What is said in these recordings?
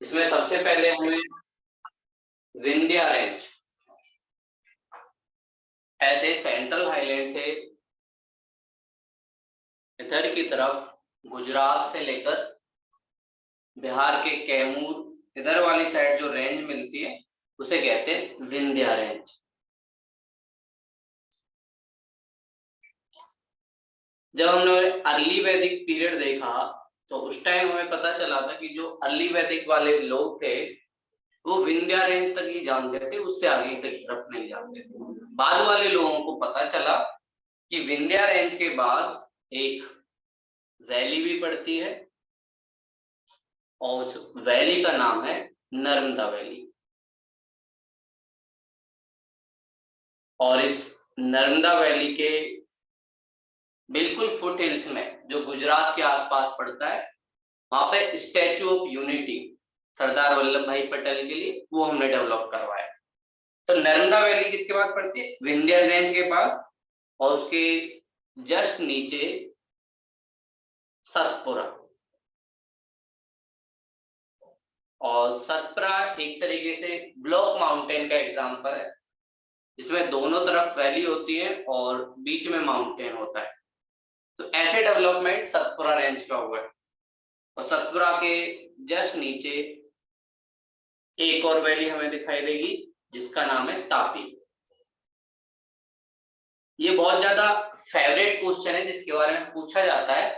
इसमें सबसे पहले हमें विंध्या रेंज, ऐसे सेंट्रल हाईलैंड से इधर की तरफ गुजरात से लेकर बिहार के कैमूर इधर वाली साइड जो रेंज मिलती है उसे कहते हैं विंध्या रेंज। जब हमने अर्ली वैदिक पीरियड देखा तो उस टाइम हमें पता चला था कि जो अर्ली वैदिक वाले लोग थे वो विंध्या रेंज तक ही जानते थे, उससे आगे तक तरफ नहीं जानते थे। बाद वाले लोगों को पता चला कि विंध्या रेंज के बाद एक वैली भी पड़ती है और उस वैली का नाम है नर्मदा वैली। और इस नर्मदा वैली के बिल्कुल फुट हिल्स में जो गुजरात के आसपास पड़ता है, वहां पे statue of unity Sardar Vallabh भाई पटेल के लिए वो हमने डेवलप करवाया। तो नर्मदा वैली किसके पास पड़ती है? विंध्या रेंज के पास। और उसके जस्ट नीचे सतपुरा। और सतपुरा एक तरीके से ब्लॉक माउंटेन का एग्जांपल है। इसमें दोनों तरफ वैली होती है और बीच में माउंटेन होता है। तो ऐसे डेवलपमेंट सतपुरा रेंज का हुआ है। और सतपुरा के जस्ट नीचे एक और वैली हमें दिखाई देगी जिसका नाम है तापी। ये बहुत ज्यादा फेवरेट क्वेश्चन है जिसके बारे में पूछा जाता है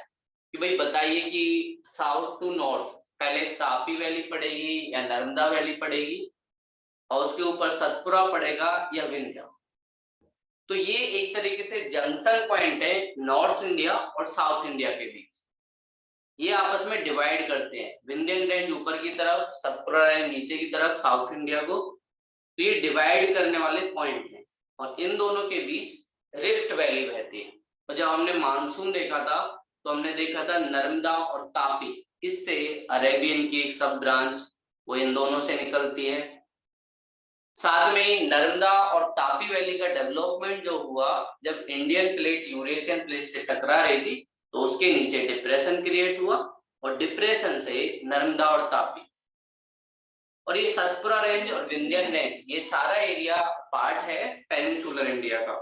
कि भाई बताइए कि साउथ टू नॉर्थ पहले तापी वैली पड़ेगी या नर्मदा वैली पड़ेगी और उसके ऊपर सतपुरा पड़ेगा या विंध्या। तो ये एक तरीके से जंक्शन पॉइंट है नॉर्थ इंडिया और साउथ इंडिया के बीच। ये आपस में डिवाइड करते हैं, विंध्यन रेंज ऊपर की तरफ, सतपुरा रेंज नीचे की तरफ साउथ इंडिया को। तो ये डिवाइड करने वाले पॉइंट हैं और इन दोनों के बीच रिफ्ट वैली बहती है। और जब हमने मानसून देखा था तो हमने देखा था नर्मदा और तापी, इससे अरेबियन की एक सब ब्रांच वो इन दोनों से निकलती है। साथ में ही नर्मदा और तापी वैली का डेवलपमेंट जो हुआ जब इंडियन प्लेट यूरेशियन प्लेट से टकरा रही थी तो उसके नीचे डिप्रेशन क्रिएट हुआ और डिप्रेशन से नर्मदा और तापी। और ये सतपुरा रेंज और विंध्यन रेंज ये सारा एरिया पार्ट है पेनिनसुलर इंडिया का।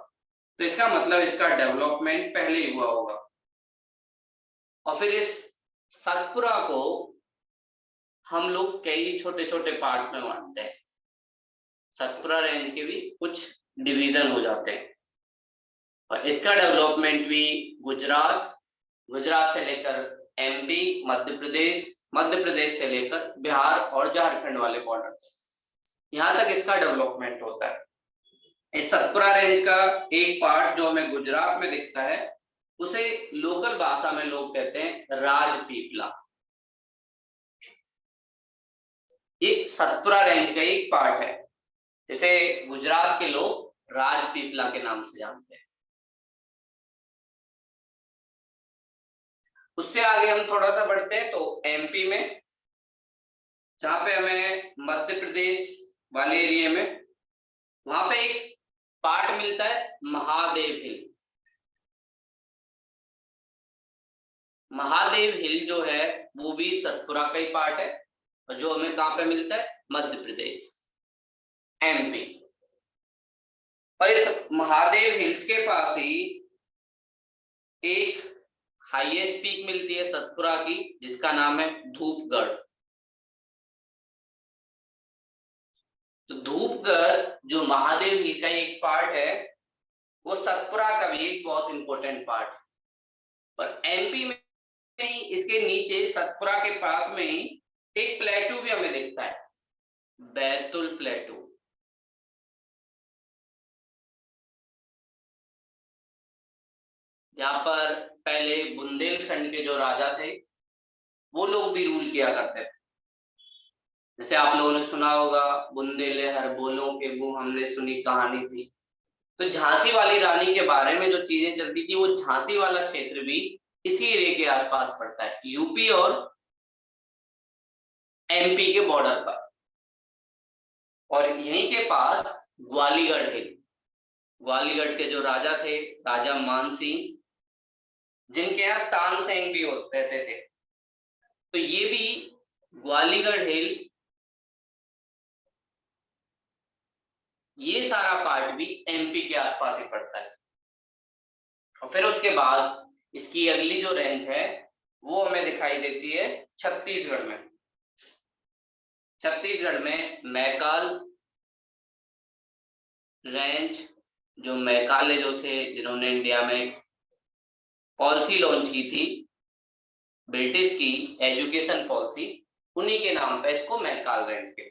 तो इसका मतलब इसका डेवलपमेंट पहले ही हुआ होगा। और फिर इस सतपुरा को हम लोग कई छोटे छोटे पार्ट्स में बांटते हैं। सतपुरा रेंज के भी कुछ डिवीजन हो जाते हैं और इसका डेवलपमेंट भी गुजरात, गुजरात से लेकर एमपी, मध्य प्रदेश से लेकर बिहार और झारखंड वाले बॉर्डर यहाँ तक इसका डेवलपमेंट होता है। इस सतपुरा रेंज का एक पार्ट जो हमें गुजरात में दिखता है उसे लोकल भाषा में लोग कहते हैं राजपीपला। ये सतपुरा रेंज का एक पार्ट है जिसे गुजरात के लोग राजपीपला के नाम से जानते हैं। उससे आगे हम थोड़ा सा बढ़ते हैं तो एमपी में, जहां पे हमें मध्य प्रदेश वाले एरिया में वहां पे एक पार्ट मिलता है महादेव हिल। महादेव हिल जो है वो भी सतपुरा का ही पार्ट है और जो हमें कहां पे मिलता है? मध्य प्रदेश, एमपी। और इस महादेव हिल्स के पास ही एक हाईएस्ट पीक मिलती है सतपुरा की जिसका नाम है धूपगढ़। तो धूपगढ़ जो महादेव हिल का एक पार्ट है वो सतपुरा का भी एक बहुत इंपॉर्टेंट पार्ट है। पर एमपी में ही इसके नीचे सतपुरा के पास में ही एक प्लेटू भी हमें दिखता है, बैतुल प्लेटू। जहां पर पहले बुंदेलखंड के जो राजा थे वो लोग भी रूल किया करते थे। जैसे आप लोगों ने सुना होगा बुंदेले हर बोलों के वो हमने सुनी कहानी थी। तो झांसी वाली रानी के बारे में जो चीजें चलती थी वो झांसी वाला क्षेत्र भी इसी एरिया के आसपास पड़ता है, यूपी और एमपी के बॉर्डर पर। और यहीं के पास ग्वालीगढ़ हिल, ग्वालीगढ़ के जो राजा थे राजा मानसिंह, जिनके यहाँ तानसेन भी रहते थे, तो ये भी ग्वालीगढ़ हिल ये सारा पार्ट भी एमपी के आसपास ही पड़ता है। और फिर उसके बाद इसकी अगली जो रेंज है वो हमें दिखाई देती है छत्तीसगढ़ में। छत्तीसगढ़ में मैकाल रेंज, जो मैकाले जो थे जिन्होंने इंडिया में पॉलिसी लॉन्च की थी ब्रिटिश की एजुकेशन पॉलिसी, उन्हीं के नाम पे इसको मैकाल रेंज के।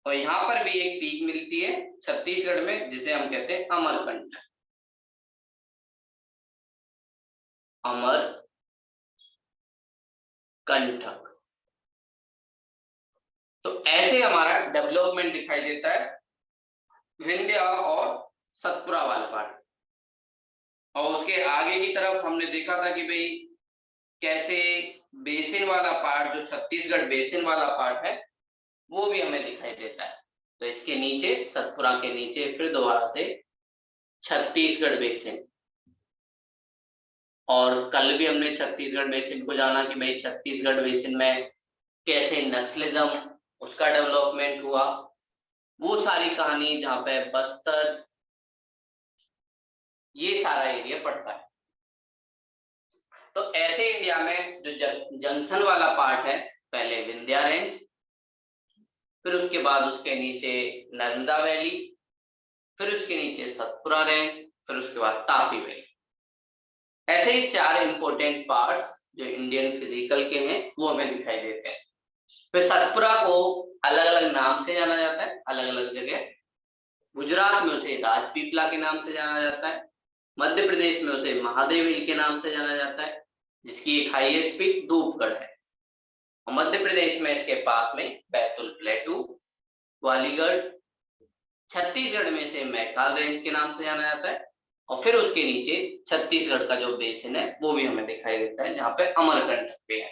और यहाँ पर भी एक पीक मिलती है छत्तीसगढ़ में जिसे हम कहते हैं अमरकंटक। अमरकंटक। तो ऐसे हमारा डेवलपमेंट दिखाई देता है विंध्या और सतपुरा वाले पार्ट। और उसके आगे की तरफ हमने देखा था कि भाई कैसे बेसिन वाला पार्ट, जो छत्तीसगढ़ बेसिन वाला पार्ट है, वो भी हमें दिखाई देता है। तो इसके नीचे, सतपुरा के नीचे फिर दोबारा से छत्तीसगढ़ बेसिन। और कल भी हमने छत्तीसगढ़ बेसिन को जाना कि भाई छत्तीसगढ़ बेसिन में कैसे नक्सलिज्म उसका डेवलपमेंट हुआ, वो सारी कहानी जहाँ पे बस्तर, ये सारा एरिया पड़ता है। तो ऐसे इंडिया में जो जंक्शन वाला पार्ट है, पहले विंध्या रेंज, फिर उसके बाद उसके नीचे नर्मदा वैली, फिर उसके नीचे सतपुरा रेंज, फिर उसके बाद तापी वैली। ऐसे ही 4 इंपॉर्टेंट पार्ट्स जो इंडियन फिजिकल के हैं वो हमें दिखाई देते हैं। फिर सतपुरा को अलग अलग नाम से जाना जाता है, अलग अलग जगह। गुजरात में उसे राजपीपला के नाम से जाना जाता है, मध्य प्रदेश में उसे महादेव हिल के नाम से जाना जाता है, जिसकी एक हाईएस्ट पीक धूपगढ़ है। और मध्य प्रदेश में इसके पास में बैतूल प्लेटू, ग्वालीगढ़। छत्तीसगढ़ में इसे मैकाल रेंज के नाम से जाना जाता है। और फिर उसके नीचे छत्तीसगढ़ का जो बेसिन है वो भी हमें दिखाई देता है, जहाँ पे अमरकंटक भी है।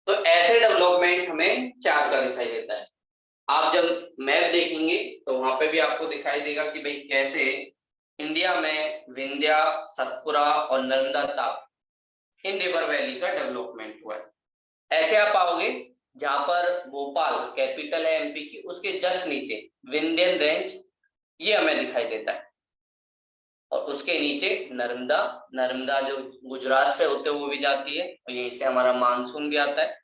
तो ऐसे डेवलपमेंट हमें 4 का दिखाई देता है। आप जब मैप देखेंगे तो वहां पे भी आपको दिखाई देगा कि भाई कैसे इंडिया में विंध्या, सतपुरा और नर्मदा ताप, इन रिवर वैली का डेवलपमेंट हुआ है। ऐसे आप पाओगे जहां पर भोपाल कैपिटल है एमपी की, उसके जस्ट नीचे विंध्यन रेंज ये हमें दिखाई देता है। और उसके नीचे नर्मदा, नर्मदा जो गुजरात से होते हुए भी जाती है और यहीं से हमारा मानसून भी आता है।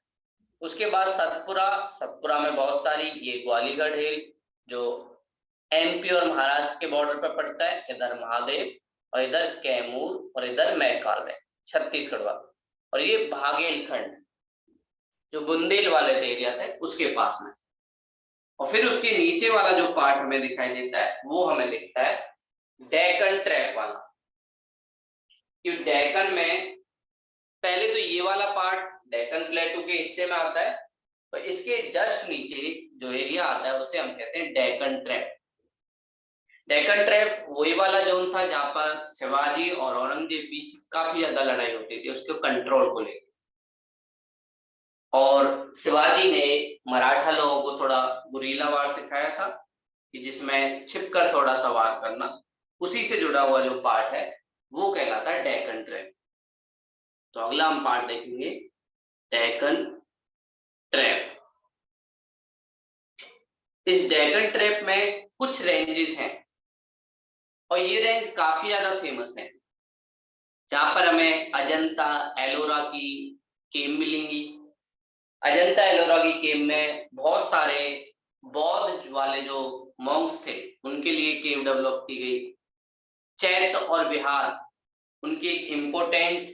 उसके बाद सतपुरा, सतपुरा में बहुत सारी, ये ग्वालीगढ़ हिल जो एमपी और महाराष्ट्र के बॉर्डर पर पड़ता है, इधर महादेव और इधर कैमूर और इधर मैकाल है छत्तीसगढ़ वाला। और ये भागेलखंड जो बुंदेल वाले एरिया थे उसके पास में। और फिर उसके नीचे वाला जो पार्ट हमें दिखाई देता है वो हमें दिखता है डेक्कन ट्रैप वाला। कि डेक्कन में पहले तो ये वाला पार्ट डेक्कन प्लेटू के हिस्से में आता है, तो इसके जस्ट नीचे जो एरिया आता है उसे हम कहते हैं डेक्कन ट्रैप। डेक्कन ट्रैप वही वाला जोन था जहां पर शिवाजी और औरंगजेब बीच काफी ज्यादा लड़ाई होती थी उसके कंट्रोल को लेकर। और शिवाजी ने मराठा लोगों को थोड़ा गुरीला वार सिखाया था कि जिसमें छिपकर थोड़ा सा वार करना, उसी से जुड़ा हुआ जो पार्ट है वो कहलाता है डेक्कन ट्रैप। तो अगला हम पार्ट देखेंगे डेक्कन ट्रैप। इस डेक्कन ट्रैप में कुछ रेंजेस हैं और ये रेंज काफी ज्यादा फेमस है, जहां पर हमें अजंता एलोरा की केव मिलेंगी। अजंता एलोरा की केव में बहुत सारे बौद्ध वाले जो मॉन्क्स थे उनके लिए केव डेवलप की गई। चैत्य और विहार उनके एक इम्पोर्टेंट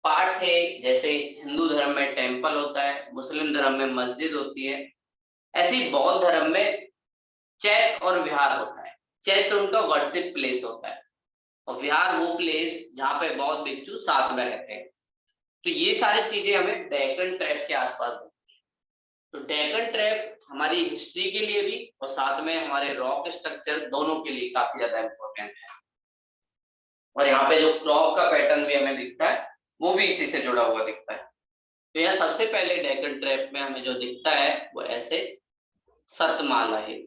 पार्ट थे, जैसे हिंदू धर्म में टेम्पल होता है, मुस्लिम धर्म में मस्जिद होती है, ऐसे ही बौद्ध धर्म में चैत्य और विहार होता है। चैत्य उनका वर्शिप प्लेस होता है और विहार वो प्लेस जहाँ पे बौद्ध भिक्षु साथ में रहते हैं। तो ये सारी चीजें हमें डेक्कन ट्रैप के आसपास मिलती है। तो डेक्कन ट्रैप हमारी हिस्ट्री के लिए भी और साथ में हमारे रॉक स्ट्रक्चर दोनों के लिए काफी ज्यादा इम्पोर्टेंट है। और यहाँ पे जो क्रॉप का पैटर्न भी हमें दिखता है वो भी इसी से जुड़ा हुआ दिखता है। तो यहाँ सबसे पहले डेक्कन ट्रैप में हमें जो दिखता है वो ऐसे सतमाला हिल,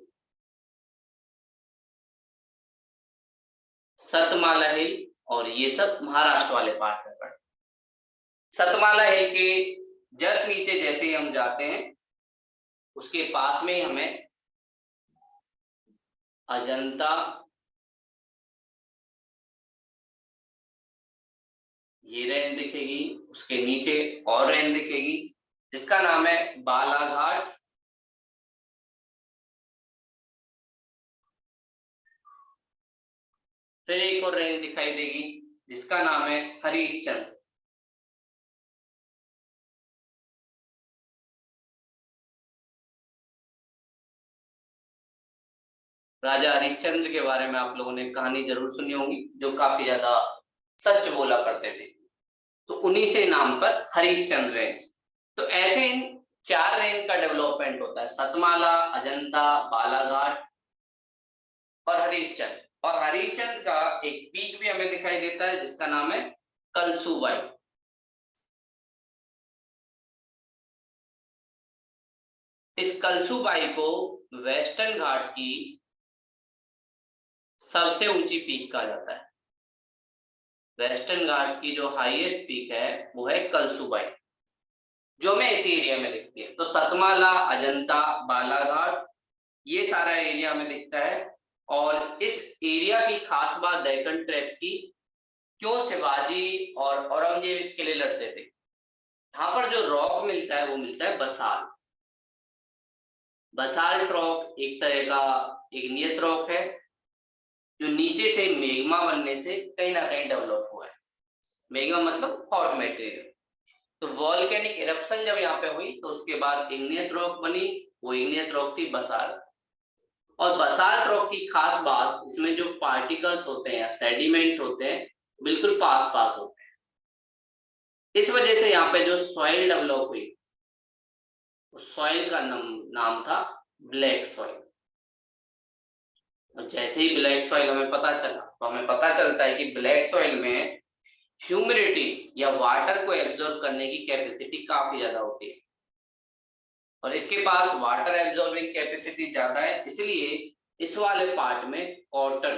सतमाला हिल, और ये सब महाराष्ट्र वाले पार्ट में पड़ता है। सतमाला हिल के जस्ट नीचे जैसे ही हम जाते हैं उसके पास में ही हमें अजंता, ये रेंज दिखेगी, उसके नीचे और रेंज दिखेगी जिसका नाम है बालाघाट, फिर एक और रेंज दिखाई देगी जिसका नाम है हरिश्चंद्र। राजा हरिश्चंद्र के बारे में आप लोगों ने कहानी जरूर सुनी होगी, जो काफी ज्यादा सच बोला करते थे, तो उन्हीं से नाम पर हरिश्चंद्र रेंज। तो ऐसे इन 4 रेंज का डेवलपमेंट होता है, सतमाला, अजंता, बालाघाट और हरिश्चंद्र। और हरिश्चंद्र का एक पीक भी हमें दिखाई देता है जिसका नाम है कलसूबाई। इस कलसूबाई को वेस्टर्न घाट की सबसे ऊंची पीक कहा जाता है। वेस्टर्न घाट की जो हाईएस्ट पीक है वो है कलसूबाई, जो हमें इसी एरिया में दिखती है। तो सतमाला, अजंता, बालाघाट, ये सारा एरिया में दिखता है। और इस एरिया की खास बात डेक्कन ट्रैप की, क्यों शिवाजी और औरंगजेब इसके लिए लड़ते थे। यहाँ पर जो रॉक मिलता है वो मिलता है बसाल्ट। बसाल्ट रॉक एक तरह का इग्नियस रॉक है जो नीचे से मेग्मा बनने से कहीं ना कहीं डेवलप हुआ है। मेग्मा मतलब हॉट मटेरियल। तो वॉल्केनिक इरप्शन जब यहाँ पे हुई तो उसके बाद इग्नियस रॉक बनी, वो इग्नियस रॉक थी बसाल्ट। और बसाल्ट रॉक की खास बात, इसमें जो पार्टिकल्स होते हैं या सेडिमेंट होते हैं बिल्कुल पास पास होते हैं। इस वजह से यहाँ पे जो सॉइल डेवलप हुई, उस सॉइल का नाम था ब्लैक सॉइल। और जैसे ही ब्लैक सॉइल हमें पता चला, तो हमें पता चलता है कि ब्लैक सॉइल में ह्यूमिडिटी या वाटर को एब्जॉर्ब करने की कैपेसिटी काफी ज्यादा होती है। और इसके पास वाटर एब्जॉर्बिंग कैपेसिटी ज्यादा है, इसलिए इस वाले पार्ट में कॉटन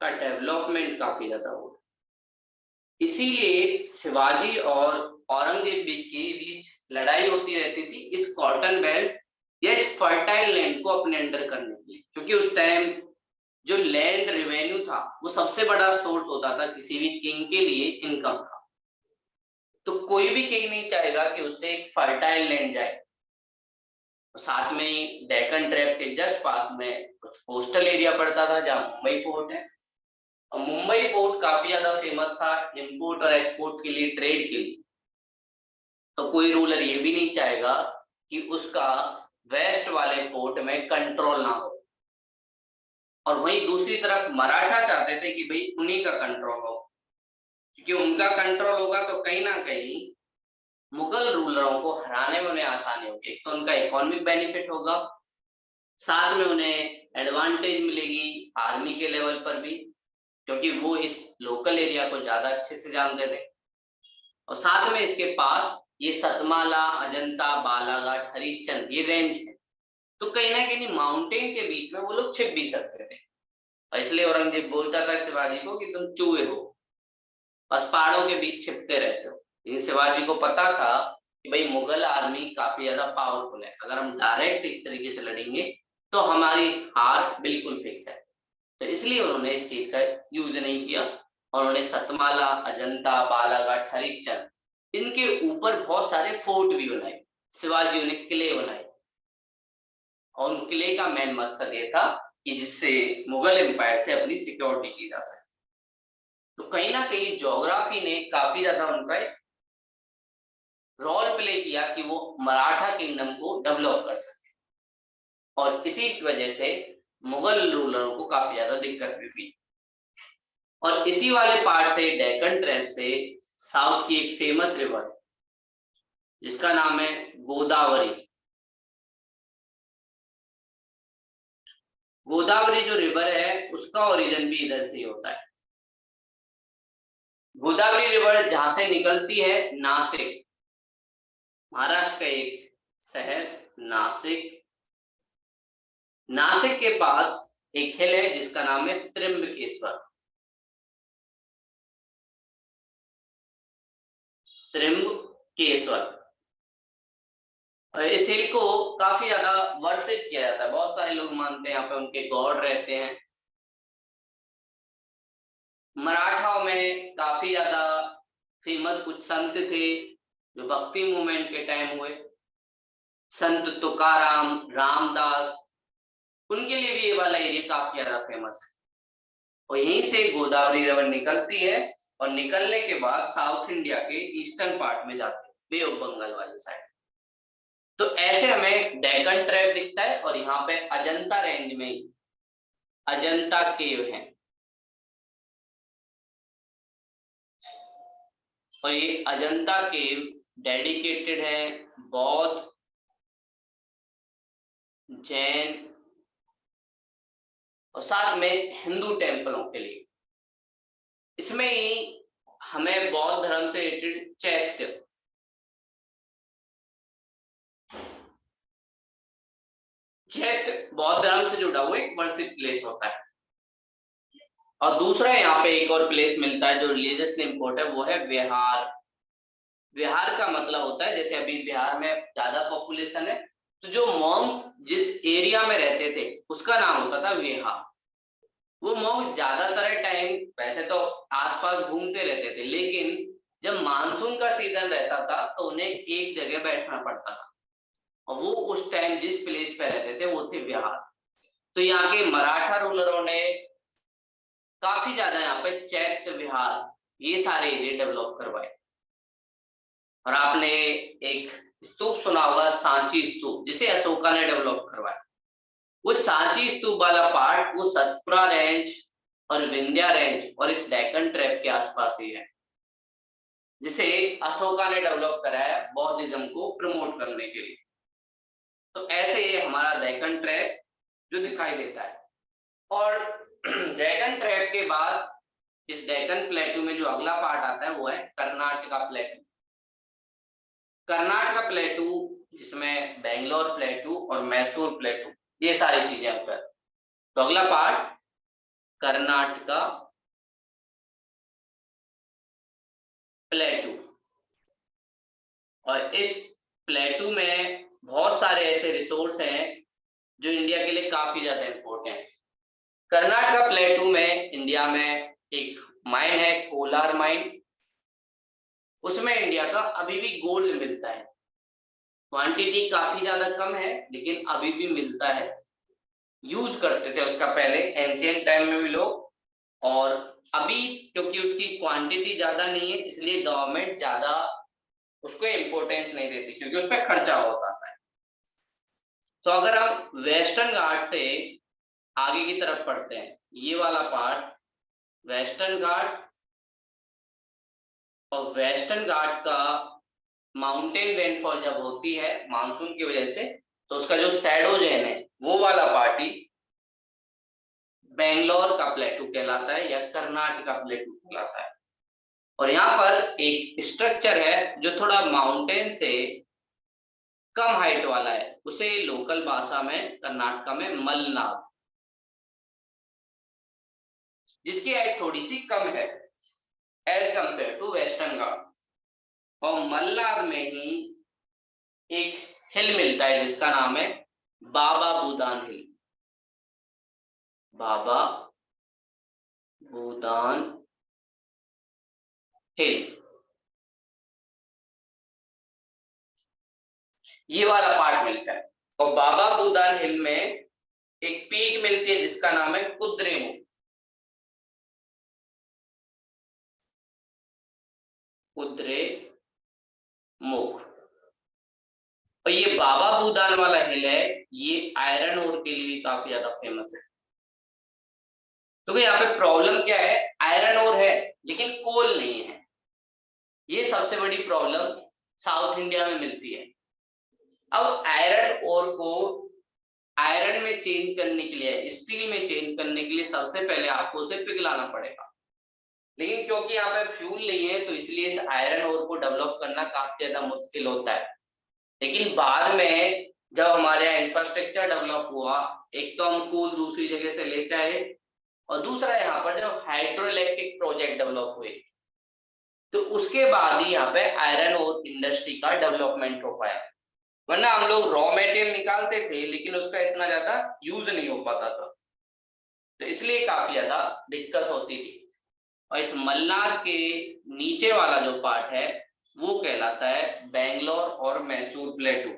का डेवलपमेंट काफी ज्यादा हुआ। इसीलिए शिवाजी और औरंगजेब बीच लड़ाई होती रहती थी इस कॉटन बेल्ट या इस फर्टाइल लैंड को अपने अंडर करने के लिए। क्योंकि उस टाइम जो लैंड रेवेन्यू था वो सबसे बड़ा सोर्स होता था किसी भी किंग के लिए इनकम का। तो कोई भी किंग नहीं चाहेगा कि उससे एक फर्टाइल लैंड जाए। साथ में ही डेक्कन ट्रैप के जस्ट पास में कुछ कोस्टल एरिया पड़ता था जहाँ मुंबई पोर्ट है। और मुंबई पोर्ट काफी ज्यादा फेमस था इंपोर्ट और एक्सपोर्ट के लिए, ट्रेड के लिए। तो कोई रूलर ये भी नहीं चाहेगा कि उसका वेस्ट वाले पोर्ट में कंट्रोल ना हो। और वहीं दूसरी तरफ मराठा चाहते थे कि भाई उन्हीं का कंट्रोल हो, क्योंकि उनका कंट्रोल होगा तो कहीं ना कहीं मुगल रूलरों को हराने में उन्हें आसानी होगी। एक तो उनका इकोनॉमिक बेनिफिट होगा, साथ में उन्हें एडवांटेज मिलेगी आर्मी के लेवल पर भी, क्योंकि वो इस लोकल एरिया को ज्यादा अच्छे से जानते थे। और साथ में इसके पास ये सतमाला, अजंता, बालाघाट, हरिश्चंद्र ये रेंज है, तो कहीं ना कहीं माउंटेन के बीच में वो लोग छिप भी सकते थे। और इसलिए औरंगजेब बोलता था शिवाजी को कि तुम चूहे हो, बस पहाड़ों के बीच छिपते रहते हो। लेकिन शिवाजी को पता था कि भाई मुगल आर्मी काफी ज्यादा पावरफुल है, अगर हम डायरेक्ट एक तरीके से लड़ेंगे तो हमारी हार बिल्कुल फिक्स है। तो इसलिए उन्होंने इस चीज का यूज नहीं किया। और उन्होंने सतमाला, अजंता, बालाघाट, हरिश्चंद्र इनके ऊपर बहुत सारे फोर्ट भी बनाए। शिवाजी ने किले बनाए और उन किले का मेन मकसद ये था कि जिससे मुगल एम्पायर से अपनी सिक्योरिटी की जा सके। तो कहीं ना कहीं ज्योग्राफी ने काफी ज्यादा उनका रोल प्ले किया कि वो मराठा किंगडम को डेवलप कर सके। और इसी वजह से मुगल रूलरों को काफी ज्यादा दिक्कत भी हुई। और इसी वाले पार्ट से डेक्कन ट्रेल से साउथ की एक फेमस रिवर जिसका नाम है गोदावरी। गोदावरी जो रिवर है उसका ओरिजिन भी इधर से ही होता है। गोदावरी रिवर जहां से निकलती है नासिक, महाराष्ट्र का एक शहर नासिक। नासिक के पास एक हिल है जिसका नाम है त्र्यंबकेश्वर। त्र्यंबकेश्वर इस हिल को काफी ज्यादा वर्शिप किया जाता है, बहुत सारे लोग मानते हैं यहाँ पे उनके गॉड रहते हैं। मराठाओं में काफी ज्यादा फेमस कुछ संत थे जो भक्ति मूवमेंट के टाइम हुए, संत तुकाराम, रामदास, उनके लिए भी ये वाला एरिया काफी ज्यादा फेमस है। और यहीं से गोदावरी रिवर निकलती है और निकलने के बाद साउथ इंडिया के ईस्टर्न पार्ट में जाती है, बे ऑफ बंगाल वाली साइड। तो ऐसे हमें डेक्कन ट्रैप दिखता है और यहाँ पे अजंता रेंज में ही अजंता केव है, और ये अजंता केव डेडिकेटेड है बौद्ध, जैन और साथ में हिंदू टेम्पलों के लिए। इसमें ही हमें बौद्ध धर्म से रिलेटेड चैत्य बौद्ध धर्म से जुड़ा हुआ एक वर्शिप प्लेस होता है। और दूसरा यहाँ पे एक और प्लेस मिलता है जो रिलीजियसली इम्पोर्टेंट है, वो है विहार। विहार का मतलब होता है, जैसे अभी बिहार में ज्यादा पॉपुलेशन है तो जो मॉन्क्स जिस एरिया में रहते थे उसका नाम होता था विहार। वो मॉन्क्स ज्यादातर टाइम वैसे तो आसपास घूमते रहते थे, लेकिन जब मानसून का सीजन रहता था तो उन्हें एक जगह बैठना पड़ता था, और वो उस टाइम जिस प्लेस पे रहते थे वो थे विहार। तो यहाँ के मराठा रूलरों ने काफी ज्यादा यहाँ पे चैत्य विहार ये सारे एरिया डेवलप करवाए। और आपने एक स्तूप सुना होगा, सांची स्तूप, जिसे अशोका ने डेवलप करवाया। वो सांची स्तूप वाला पार्ट वो सतपुरा रेंज और विंध्या रेंज और इस डेक्कन ट्रैप के आसपास ही है, जिसे अशोका ने डेवलप कराया बौद्धिज्म को प्रमोट करने के लिए। तो ऐसे ये हमारा डेक्कन ट्रैप जो दिखाई देता है। और डेक्कन ट्रैप के बाद इस डेक्कन प्लेटू में जो अगला पार्ट आता है वो है कर्नाटका प्लेटू। कर्नाटका प्लेटू जिसमें बेंगलोर प्लेटू और मैसूर प्लेटू ये सारी चीजें होकर। तो अगला पार्ट कर्नाटका प्लेटू, और इस प्लेटू में बहुत सारे ऐसे रिसोर्स हैं जो इंडिया के लिए काफी ज्यादा इंपॉर्टेंट है। कर्नाटका प्लेटू में इंडिया में एक माइन है कोलार माइन, उसमें इंडिया का अभी भी गोल्ड मिलता है। क्वांटिटी काफी ज्यादा कम है लेकिन अभी भी मिलता है, यूज करते थे उसका पहले एंशिएंट टाइम में भी लोग। और अभी क्योंकि उसकी क्वांटिटी ज्यादा नहीं है इसलिए गवर्नमेंट ज्यादा उसको इम्पोर्टेंस नहीं देती क्योंकि उस पर खर्चा होता है। तो अगर हम वेस्टर्न घाट से आगे की तरफ पढ़ते हैं, ये वाला पार्ट वेस्टर्न घाट, और वेस्टर्न घाट का माउंटेन रेनफॉल जब होती है मानसून की वजह से तो उसका जो सैडोजेन है वो वाला पार्टी बेंगलोर का प्लेटू कहलाता है या कर्नाटका प्लेटू कहलाता है। और यहाँ पर एक स्ट्रक्चर है जो थोड़ा माउंटेन से कम हाइट वाला है, उसे लोकल भाषा में कर्नाटका में मलनाड, जिसकी हाइट थोड़ी सी कम है एज कंपेयर टू वेस्टर्न घाट। और मलनाड में ही एक हिल मिलता है जिसका नाम है बाबा बूदान हिल। बाबा बूदान हिल, ये वाला पार्ट मिलता है। और बाबा बूदान हिल में एक पीक मिलती है जिसका नाम है कुद्रेमुख। कुद्रेमुख, और ये बाबा बूदान वाला हिल है, ये आयरन ओर के लिए भी काफी ज्यादा फेमस है। क्योंकि यहाँ पे प्रॉब्लम क्या है, आयरन ओर है लेकिन कोल नहीं है, ये सबसे बड़ी प्रॉब्लम साउथ इंडिया में मिलती है। अब आयरन ओर को आयरन में चेंज करने के लिए, स्टील में चेंज करने के लिए सबसे पहले आपको उसे पिघलाना पड़ेगा, लेकिन क्योंकि यहाँ पे फ्यूल नहीं है तो इसलिए इस आयरन ओर को डेवलप करना काफी ज्यादा मुश्किल होता है। लेकिन बाद में जब हमारे यहाँ इंफ्रास्ट्रक्चर डेवलप हुआ, एक तो हम कोल दूसरी जगह से लेकर आए और दूसरा यहाँ पर जब हाइड्रो इलेक्ट्रिक प्रोजेक्ट डेवलप हुए तो उसके बाद ही यहाँ पे आयरन और इंडस्ट्री का डेवलपमेंट हो पाया। वरना हम लोग रॉ मटेरियल निकालते थे लेकिन उसका इतना ज्यादा यूज नहीं हो पाता था, तो इसलिए काफी ज्यादा दिक्कत होती थी। और इस मलनाड के नीचे वाला जो पार्ट है वो कहलाता है बेंगलोर और मैसूर प्लेटू।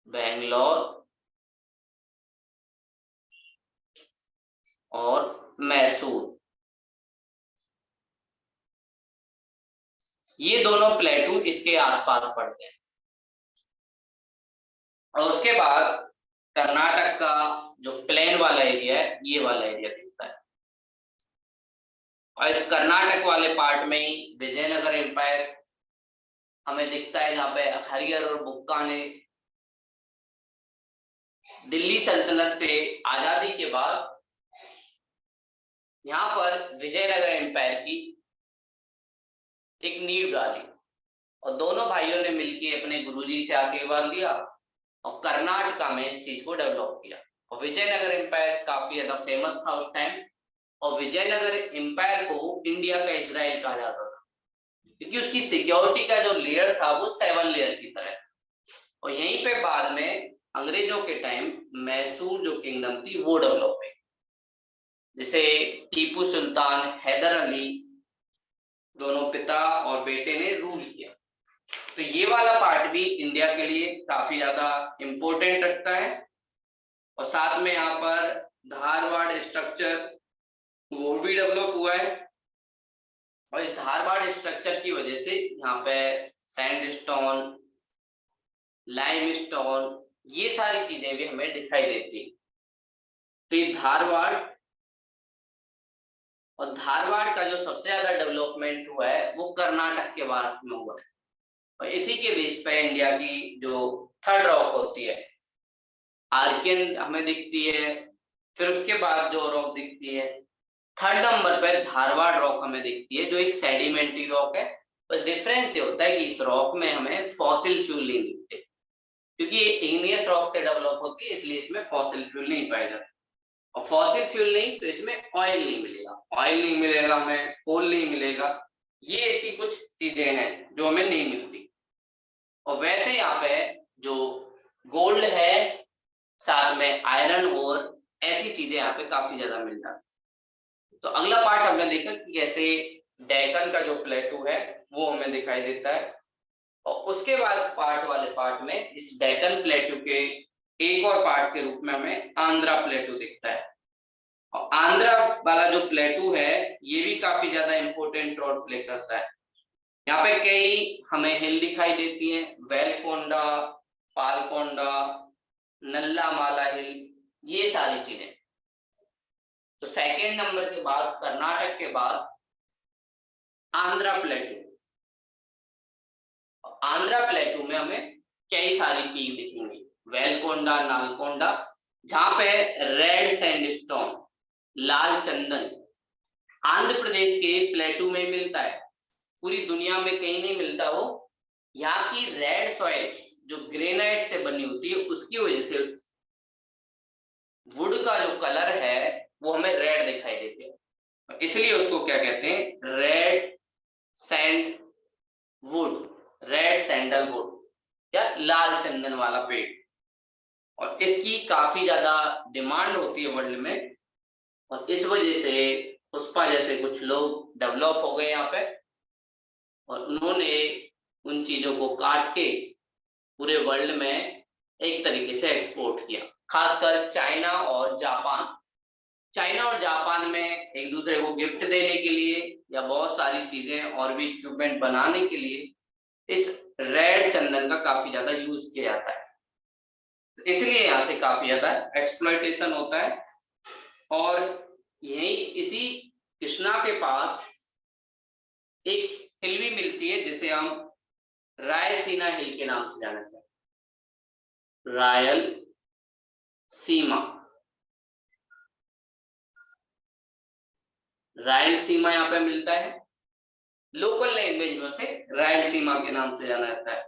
बेंगलोर और मैसूर, ये दोनों प्लेटू इसके आसपास पड़ते हैं। और उसके बाद कर्नाटक का जो प्लेन वाला एरिया है ये वाला एरिया दिखता है। और इस कर्नाटक वाले पार्ट में ही विजयनगर एम्पायर हमें दिखता है, जहाँ पे हरिहर और बुक्का ने दिल्ली सल्तनत से आजादी के बाद यहाँ पर विजयनगर एम्पायर की एक नींव डाली, और दोनों भाइयों ने मिलकर अपने गुरुजी से आशीर्वाद लिया और कर्नाटका में इस चीज को डेवलप किया। और विजयनगर एम्पायर काफी ज्यादा फेमस था उस टाइम, और विजयनगर एम्पायर को इंडिया का इजराइल कहा जाता था, क्योंकि उसकी सिक्योरिटी का जो लेयर था वो 7 लेयर की तरह। और यहीं पे बाद में अंग्रेजों के टाइम मैसूर जो किंगडम थी वो डेवलप हुई, जिसे टीपू सुल्तान, हैदर अली, दोनों पिता और बेटे ने रूल किया। तो ये वाला पार्ट भी इंडिया के लिए काफी ज्यादा इंपॉर्टेंट रखता है। और साथ में यहाँ पर धारवाड़ स्ट्रक्चर वो भी डेवलप हुआ है, और इस धारवाड़ स्ट्रक्चर की वजह से यहाँ पे सैंडस्टोन, लाइमस्टोन, ये सारी चीजें भी हमें दिखाई देती है। तो ये धारवाड़, और धारवाड़ का जो सबसे ज्यादा डेवलपमेंट हुआ है वो कर्नाटक के बाद में हुआ है। और इसी के बेस पे इंडिया की जो थर्ड रॉक होती है आर्कियन हमें दिखती है, फिर उसके बाद जो रॉक दिखती है थर्ड नंबर पे धारवाड़ रॉक हमें दिखती है, जो एक सेडिमेंट्री रॉक है। बस डिफरेंस ये होता है कि इस रॉक में हमें फॉसिल फ्यूल नहीं दिखते, क्योंकि ये इग्नियस रॉक से डेवलप होती है, इसलिए इसमें फॉसिल फ्यूल नहीं पाया जाता। और फॉसिल फ्यूल नहीं तो इसमें ऑयल नहीं मिलेगा, ऑयल नहीं मिलेगा हमें, कोल नहीं मिलेगा, ये इसकी कुछ चीजें हैं जो हमें नहीं मिलती। और वैसे यहाँ पे जो गोल्ड है, साथ में आयरन और ऐसी चीजें यहाँ पे काफी ज्यादा मिल जाती। तो अगला पार्ट हमने देखा कि कैसे डेक्कन का जो प्लेटू है वो हमें दिखाई देता है। और उसके बाद पार्ट वाले पार्ट में इस डेक्कन प्लेटू के एक और पार्ट के रूप में हमें आंध्रा प्लेटू दिखता है। और आंध्रा वाला जो प्लेटू है ये भी काफी ज्यादा इंपॉर्टेंट रोल प्ले करता है। यहाँ पे कई हमें हिल दिखाई देती हैं, वेलकोंडा, पालकोंडा, नल्ला माला हिल, ये सारी चीजें। तो सेकेंड नंबर के बाद कर्नाटक के बाद आंध्रा प्लेटू। आंध्रा प्लेटू में हमें कई सारी पीक दिखेंगी, वेलकोंडा, नालकोंडा, जहां पे रेड सैंडस्टोन, लाल चंदन आंध्र प्रदेश के प्लेटू में मिलता है, पूरी दुनिया में कहीं नहीं मिलता। वो यहाँ की रेड सॉइल जो ग्रेनाइट से बनी होती है उसकी वजह से वुड का जो कलर है वो हमें रेड दिखाई देते हैं, इसलिए उसको क्या कहते हैं, red sand would, red sandalwood या लाल चंदन वाला पेड़। और इसकी काफी ज्यादा डिमांड होती है वर्ल्ड में, और इस वजह से पुष्पा जैसे कुछ लोग डेवलप हो गए यहाँ पे, और उन्होंने उन चीजों को काट के पूरे वर्ल्ड में एक तरीके से एक्सपोर्ट किया, खासकर चाइना और जापान। चाइना और जापान में एक दूसरे को गिफ्ट देने के लिए या बहुत सारी चीजें और भी इक्विपमेंट बनाने के लिए इस रेड चंदन का काफी ज्यादा यूज किया जाता है, इसलिए यहाँ से काफी ज्यादा एक्सप्लॉइटेशन होता है। और यही इसी कृष्णा के पास एक हिल भी मिलती है जिसे हम रायसीना हिल के नाम से जानते हैं, रायल सीमा। रायलसीमा यहाँ पे मिलता है, लोकल लैंग्वेज में उसे रायलसीमा के नाम से जाना जाता है।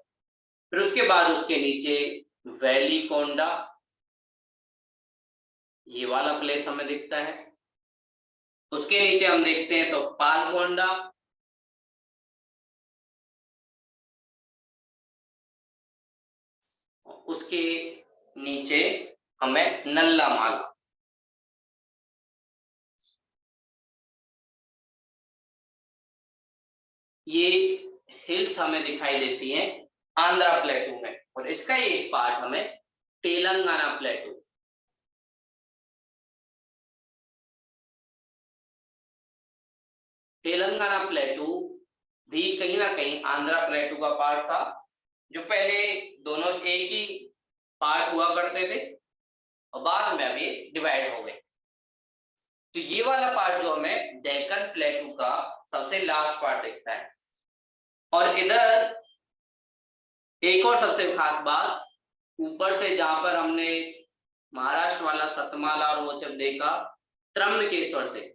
फिर उसके बाद उसके नीचे वैली कोंडा, ये वाला प्लेस हमें दिखता है। उसके नीचे हम देखते हैं तो पालकोंडा, उसके नीचे हमें नल्ला माला, ये हिल्स हमें दिखाई देती हैं आंध्रा प्लेटू में, और इसका एक पार्ट हमें तेलंगाना प्लेटू। तेलंगाना प्लेटू भी कहीं ना कहीं आंध्रा प्लेटू का पार्ट था, जो पहले दोनों एक ही पार्ट हुआ करते थे और बाद में अभी डिवाइड हो गए। तो ये वाला पार्ट जो हमें डेक्कन प्लेटू का सबसे लास्ट पार्ट दिखता है। और इधर एक और सबसे खास बात, ऊपर से जहां पर हमने महाराष्ट्र वाला सतमाला और वो जब देखा त्रंबकेश्वर से,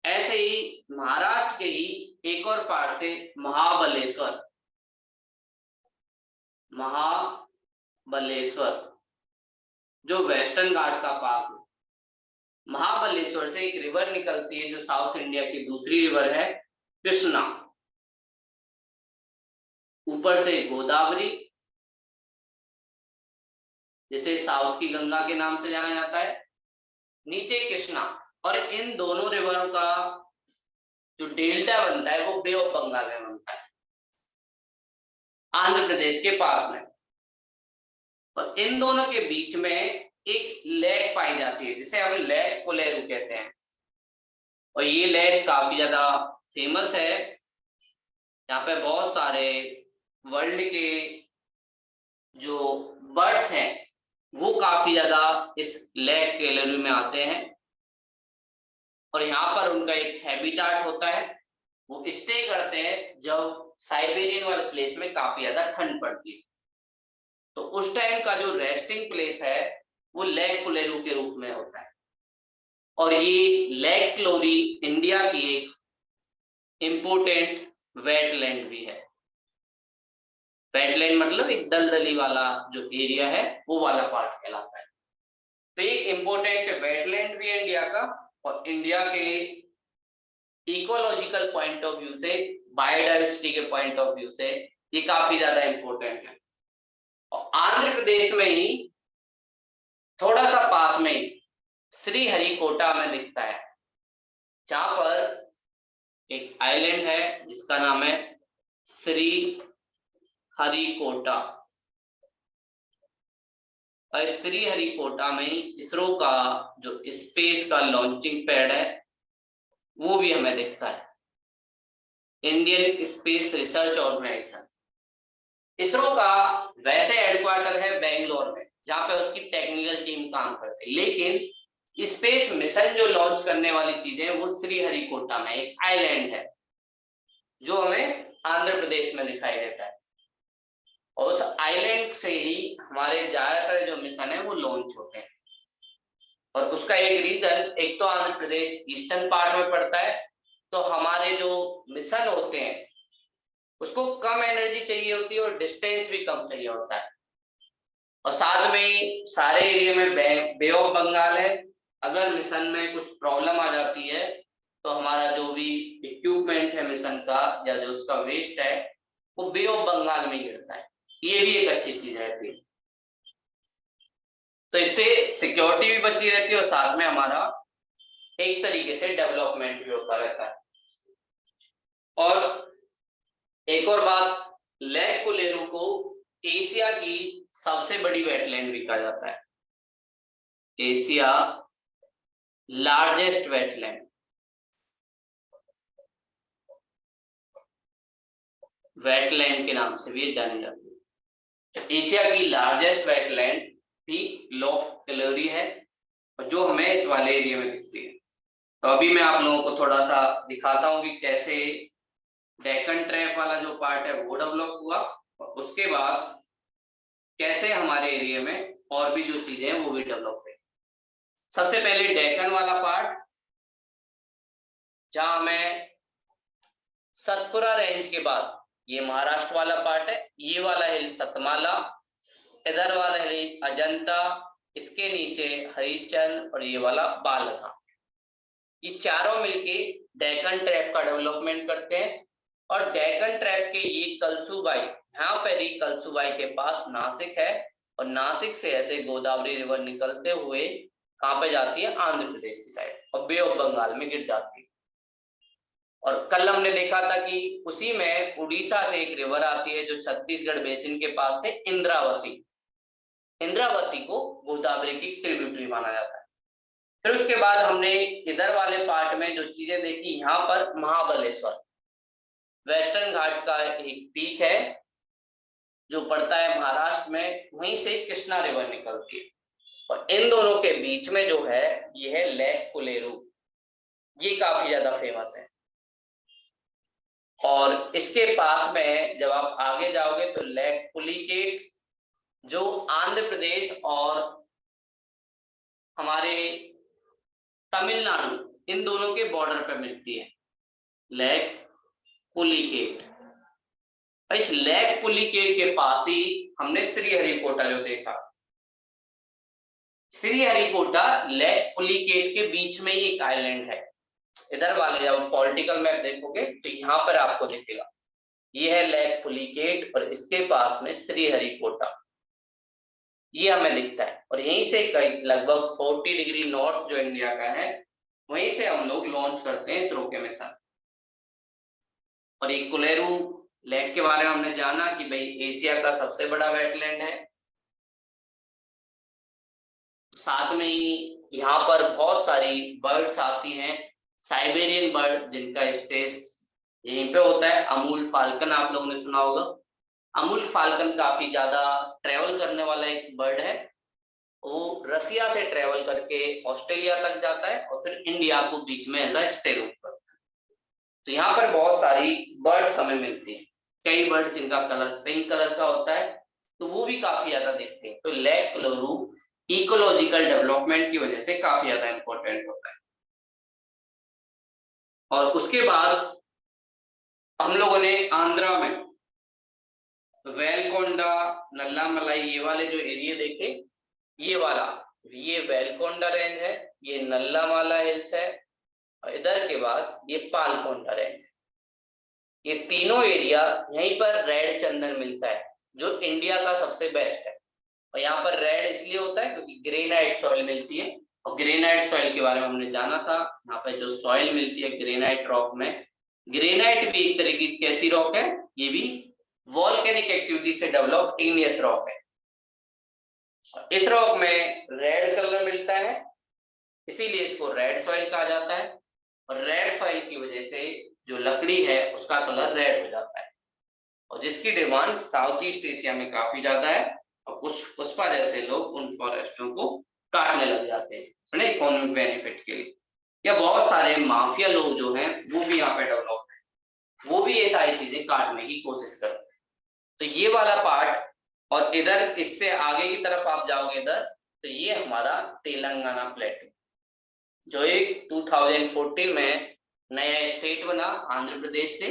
ऐसे ही महाराष्ट्र के ही एक और पार्ट से महाबलेश्वर, जो वेस्टर्न घाट का पार्ट, महाबलेश्वर से एक रिवर निकलती है जो साउथ इंडिया की दूसरी रिवर है कृष्णा, ऊपर से गोदावरी जिसे साउथ की गंगा के नाम से जाना जाता है, नीचे कृष्णा, और इन दोनों रिवरों का जो डेल्टा बनता है वो बे ऑफ बंगाल में बनता है, आंध्र प्रदेश के पास में। और इन दोनों के बीच में एक लेक पाई जाती है जिसे हम लेक कोलेरू कहते हैं, और ये लेक काफी ज्यादा फेमस है। यहाँ पे बहुत सारे वर्ल्ड के जो बर्ड्स हैं वो काफी ज्यादा इस लेक कोलेरू में आते हैं, और यहाँ पर उनका एक हैबिटाट होता है, वो स्टे करते हैं जब साइबेरियन वाले प्लेस में काफी ज्यादा ठंड पड़ती है, तो उस टाइम का जो रेस्टिंग प्लेस है वो लेक कोलेरू के रूप में होता है। और ये लेक क्लोरी इंडिया की एक इम्पोर्टेंट वेटलैंड भी है। वेटलैंड मतलब एक दलदली वाला जो एरिया है वो वाला पार्ट कहलाता है। तो एक इम्पोर्टेंट वेटलैंड भी है इंडिया का, और इंडिया के इकोलॉजिकल पॉइंट ऑफ व्यू से, बायोडाइवर्सिटी के पॉइंट ऑफ व्यू से ये काफी ज्यादा इम्पोर्टेंट है। और आंध्र प्रदेश में ही थोड़ा सा पास में ही श्रीहरिकोटा में दिखता है, जहां पर एक आइलैंड है जिसका नाम है श्री हरिकोटा। और श्रीहरिकोटा में इसरो का जो स्पेस का लॉन्चिंग पैड है वो भी हमें दिखता है, Indian Space Research Organisation. ISRO का वैसे हेडक्वार्टर है बेंगलोर में, जहां पे उसकी टेक्निकल टीम काम करती है, लेकिन स्पेस मिशन जो लॉन्च करने वाली चीजें वो श्रीहरिकोटा में एक आइलैंड है जो हमें आंध्र प्रदेश में दिखाई देता है, और उस आइलैंड से ही हमारे ज्यादातर जो मिशन है वो लॉन्च होते हैं। और उसका एक रीजन, एक तो आंध्र प्रदेश ईस्टर्न पार्ट में पड़ता है, तो हमारे जो मिशन होते हैं उसको कम एनर्जी चाहिए होती है और डिस्टेंस भी कम चाहिए होता है, और साथ में सारे एरिया में बे ऑफ बंगाल है। अगर मिशन में कुछ प्रॉब्लम आ जाती है तो हमारा जो भी इक्विपमेंट है मिशन का या जो उसका वेस्ट है वो बे ऑफ बंगाल में गिरता है, ये भी एक अच्छी चीज रहती है। तो इससे सिक्योरिटी भी बची रहती है और साथ में हमारा एक तरीके से डेवलपमेंट भी होता रहता है। और एक और बात, लेक कोलेरू को एशिया की सबसे बड़ी वेटलैंड भी कहा जाता है, एशिया लार्जेस्ट वेटलैंड, वेटलैंड के नाम से भी जानी जाती है। एशिया की लार्जेस्ट वेटलैंड भी लेक कोलेरू है, और जो हमें इस वाले एरिया में दिखती है। तो अभी मैं आप लोगों को थोड़ा सा दिखाता हूँ कि कैसे डेक्कन ट्रैप वाला जो पार्ट है वो डेवलप हुआ, और उसके बाद कैसे हमारे एरिया में और भी जो चीजें हैं वो भी डेवलप हुई। सबसे पहले डेक्कन वाला पार्ट, जहां मैं सतपुरा रेंज के बाद ये महाराष्ट्र वाला पार्ट है, ये वाला हिल सतमाला, इधर वाला हिल अजंता, इसके नीचे हरिश्चंद्र, और ये वाला बालघाट, ये चारों मिलके डेक्कन ट्रैप का डेवलपमेंट करते हैं। और डेक्कन ट्रैप के ये कलसुबाई, यहाँ पर ही कलसुबाई के पास नासिक है, और नासिक से ऐसे गोदावरी रिवर निकलते हुए कहाँ पे जाती है, आंध्र प्रदेश की साइड, और बे ऑफ बंगाल में गिर जाती है। और कल हमने देखा था कि उसी में उड़ीसा से एक रिवर आती है जो छत्तीसगढ़ बेसिन के पास से, इंद्रावती। इंद्रावती को गोदावरी की ट्रिब्यूटरी माना जाता है। फिर उसके बाद हमने इधर वाले पार्ट में जो चीजें देखी, यहाँ पर महाबलेश्वर वेस्टर्न घाट का एक पीक है जो पड़ता है महाराष्ट्र में, वहीं से कृष्णा रिवर निकलती है, और इन दोनों के बीच में जो है ये है लेक कुलेरू, ये काफी ज्यादा फेमस है। और इसके पास में जब आप आगे जाओगे तो लेक पुलिकेट, जो आंध्र प्रदेश और हमारे तमिलनाडु इन दोनों के बॉर्डर पर मिलती है, लेक पुलिकेट। इस लेक पुलिकेट के पास ही हमने श्रीहरिकोटा जो देखा, श्रीहरिकोटा लेक पुलिकेट के बीच में ही एक आइलैंड है। इधर वाले जब पॉलिटिकल मैप देखोगे तो यहाँ पर आपको दिखेगा, ये है लेक पुलिकेट और इसके पास में श्रीहरिकोटा, ये हमें दिखता है। और यहीं से कई लगभग 40 डिग्री नॉर्थ जो इंडिया का है, वहीं से हम लोग लॉन्च करते हैं इस रोके मिशन। और ये कुलेरू लेक के बारे में हमने जाना कि भाई एशिया का सबसे बड़ा वेटलैंड है। साथ में ही यहाँ पर बहुत सारी बर्ड्स आती हैं, साइबेरियन बर्ड जिनका स्टेज यहीं पे होता है। अमूल फाल्कन आप लोगों ने सुना होगा। अमूल फाल्कन काफी ज्यादा ट्रेवल करने वाला एक बर्ड है। वो रसिया से ट्रेवल करके ऑस्ट्रेलिया तक जाता है और फिर इंडिया को बीच में ऐसा स्टे करता है। तो यहाँ पर बहुत सारी बर्ड्स हमें मिलती हैं, कई बर्ड्स जिनका कलर पिंक कलर का होता है, तो वो भी काफी ज्यादा दिखते हैं। तो लेक कुलेरू इकोलॉजिकल डेवलपमेंट की वजह से काफी ज्यादा इंपॉर्टेंट होता है। और उसके बाद हम लोगों ने आंध्रा में वेलकोंडा, नल्लामलाई, ये वाले जो एरिया देखे, ये वाला, ये वेलकोंडा रेंज है, ये नल्लामाला हिल्स है, और इधर के बाद ये पालकोंडा रेंज है। ये तीनों एरिया यहीं पर रेड चंदन मिलता है जो इंडिया का सबसे बेस्ट है। और यहाँ पर रेड इसलिए होता है क्योंकि ग्रेनाइट सॉइल मिलती है, और ग्रेनाइट सॉइल के बारे में हमने जाना था। यहाँ पे जो सॉइल मिलती है ग्रेनाइट रॉक में, ग्रेनाइट भी एक तरीके की कैसी रॉक है, ये भी वॉल्केनिक एक्टिविटी से डेवलप इग्नियस रॉक है। इस रॉक में रेड कलर मिलता है, इसीलिए इसको रेड सॉइल कहा जाता है। और रेड सॉइल की वजह से जो लकड़ी है उसका कलर रेड हो जाता है, और जिसकी डिमांड साउथ ईस्ट एशिया में काफी ज्यादा है। और कुछ पुष्पा जैसे लोग उन फॉरेस्टों को काटने लग जाते हैं अपने इकोनॉमिक बेनिफिट के लिए। या बहुत सारे माफिया लोग जो हैं वो भी यहाँ पे डेवलप है, वो भी ये सारी चीजें काटने की कोशिश करते हैं। तो ये वाला पार्ट, और इधर इससे आगे की तरफ आप जाओगे इधर, तो ये हमारा तेलंगाना प्लेटू, जो एक 2014 में नया स्टेट बना आंध्र प्रदेश से।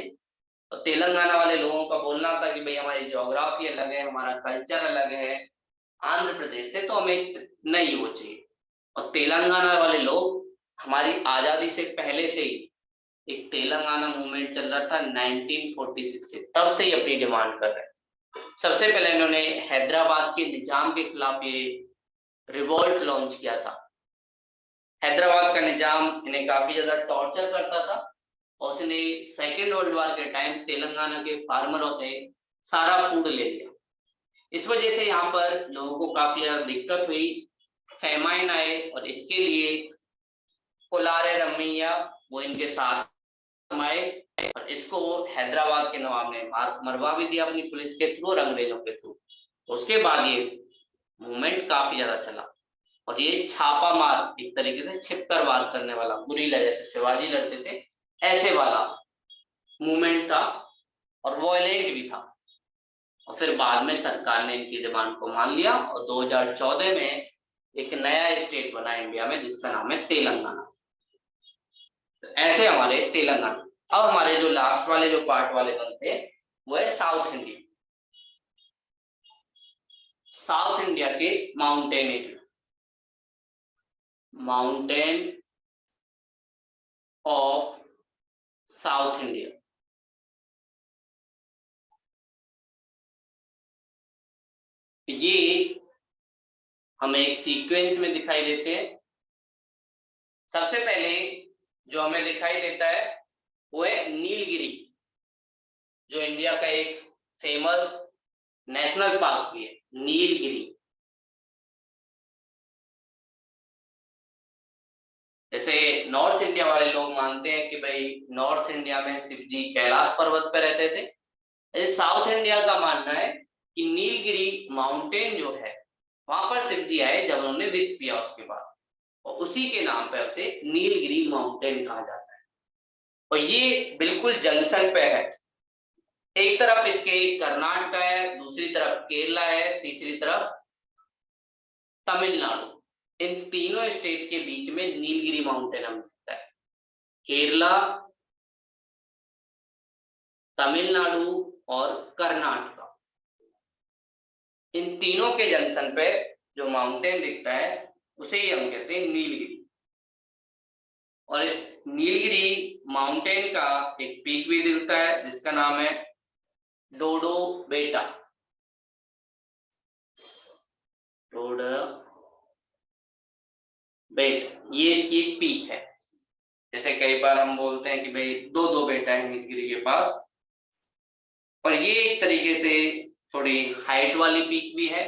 और तेलंगाना वाले लोगों का बोलना था कि भाई हमारी ज्योग्राफी अलग है, हमारा कल्चर अलग है आंध्र प्रदेश से, तो हमें नहीं वो चाहिए। और तेलंगाना वाले लोग हमारी आजादी से पहले से ही एक तेलंगाना मूवमेंट चल रहा था 1946 से, तब से ही अपनी डिमांड कर रहे हैं। सबसे पहले इन्होंने हैदराबाद के निजाम के खिलाफ ये रिवोल्ट लॉन्च किया था। हैदराबाद का निजाम इन्हें काफी ज्यादा टॉर्चर करता था, और उसने सेकेंड वर्ल्ड वॉर के टाइम तेलंगाना के फार्मरों से सारा फूड ले लिया। इस वजह से यहाँ पर लोगों को काफी ज्यादा दिक्कत हुई, फेमाइन आए, और इसके लिए कोलारे रमैया वो इनके साथ आए, और इसको हैदराबाद के नवाब ने मरवा भी दिया अपनी पुलिस के थ्रू और अंग्रेजों के थ्रू। उसके बाद ये मूवमेंट काफी ज्यादा चला, और ये छापा मार, एक तरीके से छिपकर वार करने वाला, गुरीला जैसे शिवाजी लड़ते थे ऐसे वाला मूवमेंट था, और वॉयलेंट भी था। और फिर बाद में सरकार ने इनकी डिमांड को मान लिया, और 2014 में एक नया स्टेट बना इंडिया में जिसका नाम है तेलंगाना। तो ऐसे हमारे तेलंगाना। अब हमारे जो लास्ट वाले जो पार्ट वाले बनते हैं वो है साउथ इंडिया। साउथ इंडिया के mountain area, mountain of south India, ये हमें एक सीक्वेंस में दिखाई देते हैं। सबसे पहले जो हमें दिखाई देता है वो है नीलगिरी, जो इंडिया का एक फेमस नेशनल पार्क भी है, नीलगिरी। जैसे नॉर्थ इंडिया वाले लोग मानते हैं कि भाई नॉर्थ इंडिया में शिव जी कैलाश पर्वत पर रहते थे, ऐसे साउथ इंडिया का मानना है कि नीलगिरी माउंटेन जो है वहां पर शिव जी आए जब उन्होंने विश किया उसके बाद, और उसी के नाम पर उसे नीलगिरी माउंटेन कहा जाता है। और ये बिल्कुल जंक्शन पे है, एक तरफ इसके कर्नाटक है, दूसरी तरफ केरला है, तीसरी तरफ तमिलनाडु। इन तीनों स्टेट के बीच में नीलगिरी माउंटेन हमें मिलता है। केरला, तमिलनाडु और कर्नाटक, इन तीनों के जंक्शन पे जो माउंटेन दिखता है उसे ही हम कहते हैं नीलगिरी। और इस नीलगिरी माउंटेन का एक पीक भी दिखता है जिसका नाम है डोडो बेटा, डोडो बेटा, ये इसकी एक पीक है। जैसे कई बार हम बोलते हैं कि भाई दो दो बेटा है नीलगिरी के पास, और ये एक तरीके से थोड़ी हाइट वाली पीक भी है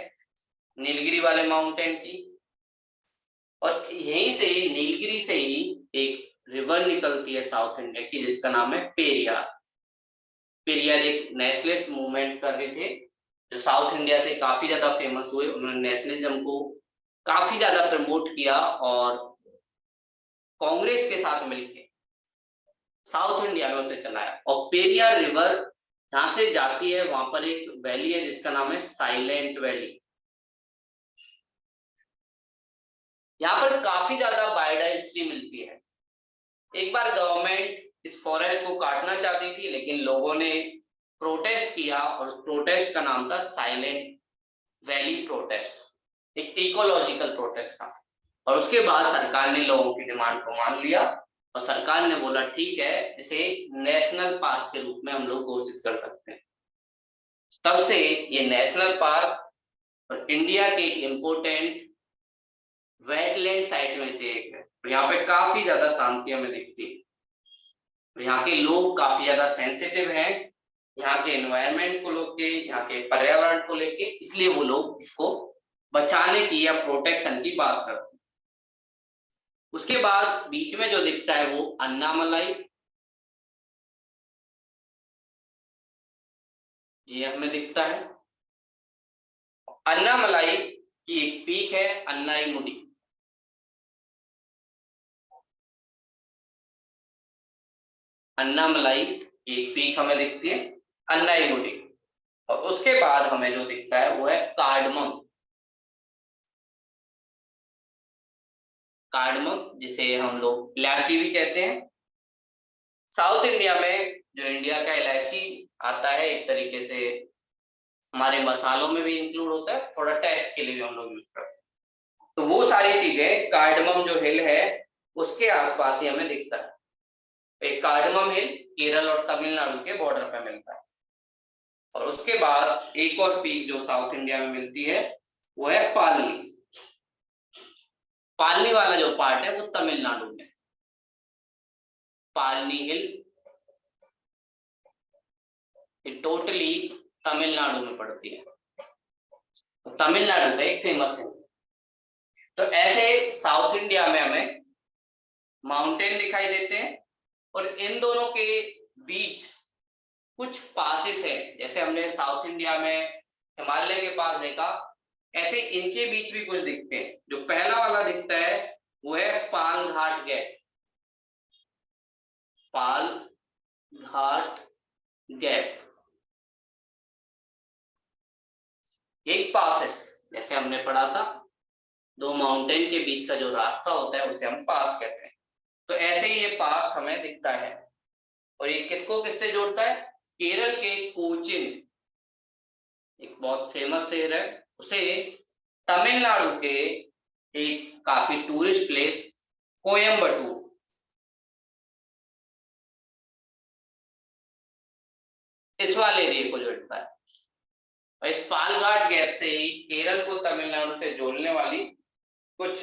नीलगिरी वाले माउंटेन की। और यहीं से नीलगिरी से ही एक रिवर निकलती है साउथ इंडिया की जिसका नाम है पेरियार। पेरियार एक नेशनलिस्ट मूवमेंट कर रहे थे जो साउथ इंडिया से काफी ज्यादा फेमस हुए, उन्होंने नेशनलिज्म को काफी ज्यादा प्रमोट किया और कांग्रेस के साथ मिलकर साउथ इंडिया में उसे चलाया। और पेरियार रिवर जहां से जाती है वहां पर एक वैली है जिसका नाम है साइलेंट वैली। यहाँ पर काफी ज्यादा बायोडाइवर्सिटी मिलती है। एक बार गवर्नमेंट इस फॉरेस्ट को काटना चाहती थी लेकिन लोगों ने प्रोटेस्ट किया और उस प्रोटेस्ट का नाम था साइलेंट वैली प्रोटेस्ट, एक इकोलॉजिकल प्रोटेस्ट था। और उसके बाद सरकार ने लोगों की डिमांड को मान लिया और सरकार ने बोला ठीक है, इसे नेशनल पार्क के रूप में हम लोग घोषित कर सकते हैं। तब से ये नेशनल पार्क और इंडिया के इम्पोर्टेंट वेटलैंड साइट में से एक है। और यहाँ पे काफी ज्यादा शांति हमें दिखती है। यहाँ के लोग काफी ज्यादा सेंसिटिव हैं यहाँ के एनवायरनमेंट को लेके, यहाँ के पर्यावरण को लेके, इसलिए वो लोग इसको बचाने की या प्रोटेक्शन की बात करते हैं। उसके बाद बीच में जो दिखता है वो अन्नामलाई, ये हमें दिखता है। अन्नामलाई की एक पीक है अन्नाईमुडी, अन्नामलाई की एक पीक हमें दिखती है अन्नाईमुडी। और उसके बाद हमें जो दिखता है वो है कार्डमम, कार्डमम जिसे हम लोग इलायची भी कहते हैं। साउथ इंडिया में जो इंडिया का इलायची आता है एक तरीके से हमारे मसालों में भी इंक्लूड होता है, थोड़ा टेस्ट के लिए भी हम लोग यूज करते हैं। तो वो सारी चीजें कार्डमम जो हिल है उसके आसपास ही हमें दिखता है। एक कार्डमम हिल केरल और तमिलनाडु के बॉर्डर पे मिलता है। और उसके बाद एक और पीक जो साउथ इंडिया में मिलती है वो है पालनी। पालनी वाला जो पार्ट है वो तमिलनाडु में, पालनी हिल टोटली तमिलनाडु में पड़ती है, तो तमिलनाडु का एक फेमस है। तो ऐसे साउथ इंडिया में हमें माउंटेन दिखाई देते हैं और इन दोनों के बीच कुछ पासेस है। जैसे हमने साउथ इंडिया में हिमालय के पास देखा, ऐसे इनके बीच भी कुछ दिखते हैं। जो पहला वाला दिखता है वो है पाल घाट गैप, पाल घाट गैप एक पासेस, जैसे हमने पढ़ा था दो माउंटेन के बीच का जो रास्ता होता है उसे हम पास कहते हैं। तो ऐसे ही ये पास हमें दिखता है। और ये किसको किससे जोड़ता है? केरल के कोचिन, एक बहुत फेमस शहर है, उसे तमिलनाडु के एक काफी टूरिस्ट प्लेस कोयम्बटूर, इस वाले एरिया को जोड़ता है। और इस पालघाट गैप वैसे ही केरल को तमिलनाडु से जोड़ने वाली कुछ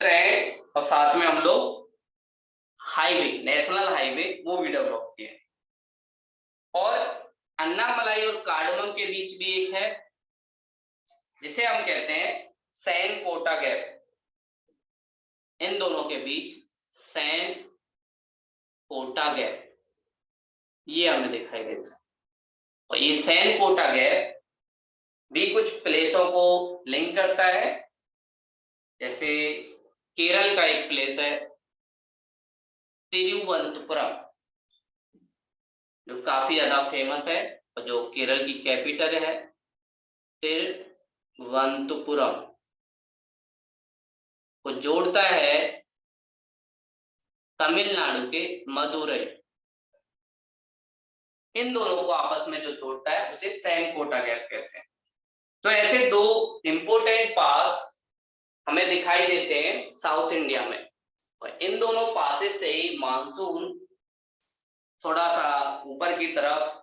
ट्रेन और साथ में हम लोग हाईवे, नेशनल हाईवे वो भी डेवलप किए। और अन्नामलाई और कार्डमम के बीच भी एक है जिसे हम कहते हैं सैन कोटा गैप। इन दोनों के बीच सैन कोटा गैप ये हमें दिखाई देता है। और ये सैन कोटा गैप भी कुछ प्लेसों को लिंक करता है, जैसे केरल का एक प्लेस है तिरुवनंतपुरम, जो काफी ज्यादा फेमस है और जो केरल की कैपिटल है तिरुवनंतपुरम, को जोड़ता है तमिलनाडु के मदुरई। इन दोनों को आपस में जो जोड़ता है उसे सैन कोटा गैप कहते हैं। तो ऐसे दो इंपोर्टेंट पास हमें दिखाई देते हैं साउथ इंडिया में, और इन दोनों पासेस से ही मानसून थोड़ा सा ऊपर की तरफ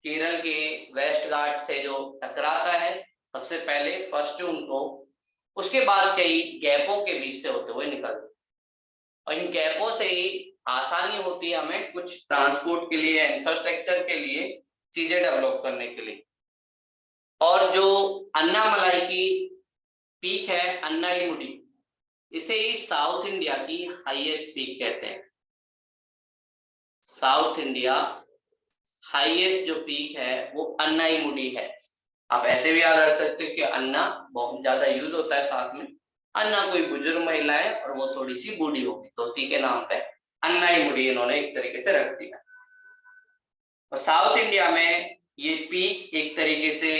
केरल के वेस्ट घाट से जो टकराता है सबसे पहले 1 जून को, उसके बाद कई गैपों के बीच से होते हुए निकलता है। और इन गैपों से ही आसानी होती है हमें कुछ ट्रांसपोर्ट के लिए, इंफ्रास्ट्रक्चर के लिए चीजें डेवलप करने के लिए। और जो अन्नामलाई की पीक है अन्नाईमुडी, इसे ही साउथ इंडिया की हाईएस्ट पीक कहते हैं। साउथ इंडिया हाईएस्ट जो पीक है वो अन्नाईमुडी है। आप ऐसे भी याद रख सकते हो कि अन्ना बहुत ज्यादा यूज होता है, साथ में अन्ना कोई बुजुर्ग महिला है और वो थोड़ी सी बूढ़ी होगी, तो उसी के नाम पे अन्नाईमुडी इन्होंने एक तरीके से रख दिया। और साउथ इंडिया में ये पीक एक तरीके से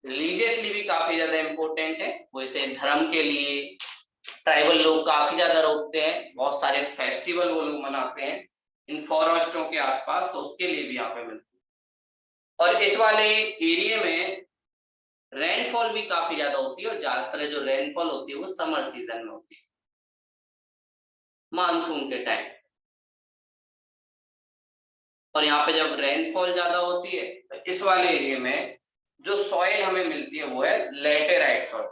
रिलीजियसली भी काफी ज्यादा इंपॉर्टेंट है। वो इसे धर्म के लिए ट्राइबल लोग काफी ज्यादा रोकते हैं, बहुत सारे फेस्टिवल वो लोग मनाते हैं इन फॉरेस्टों के आसपास, तो उसके लिए भी यहाँ पे मिलती है। और इस वाले एरिया में रेनफॉल भी काफी ज्यादा होती है, और ज्यादातर जो रेनफॉल होती है वो समर सीजन में होती है, मानसून के टाइम। और यहाँ पे जब रेनफॉल ज्यादा होती है तो इस वाले एरिया में जो सॉइल हमें मिलती है वो है लैटेराइट सॉइल।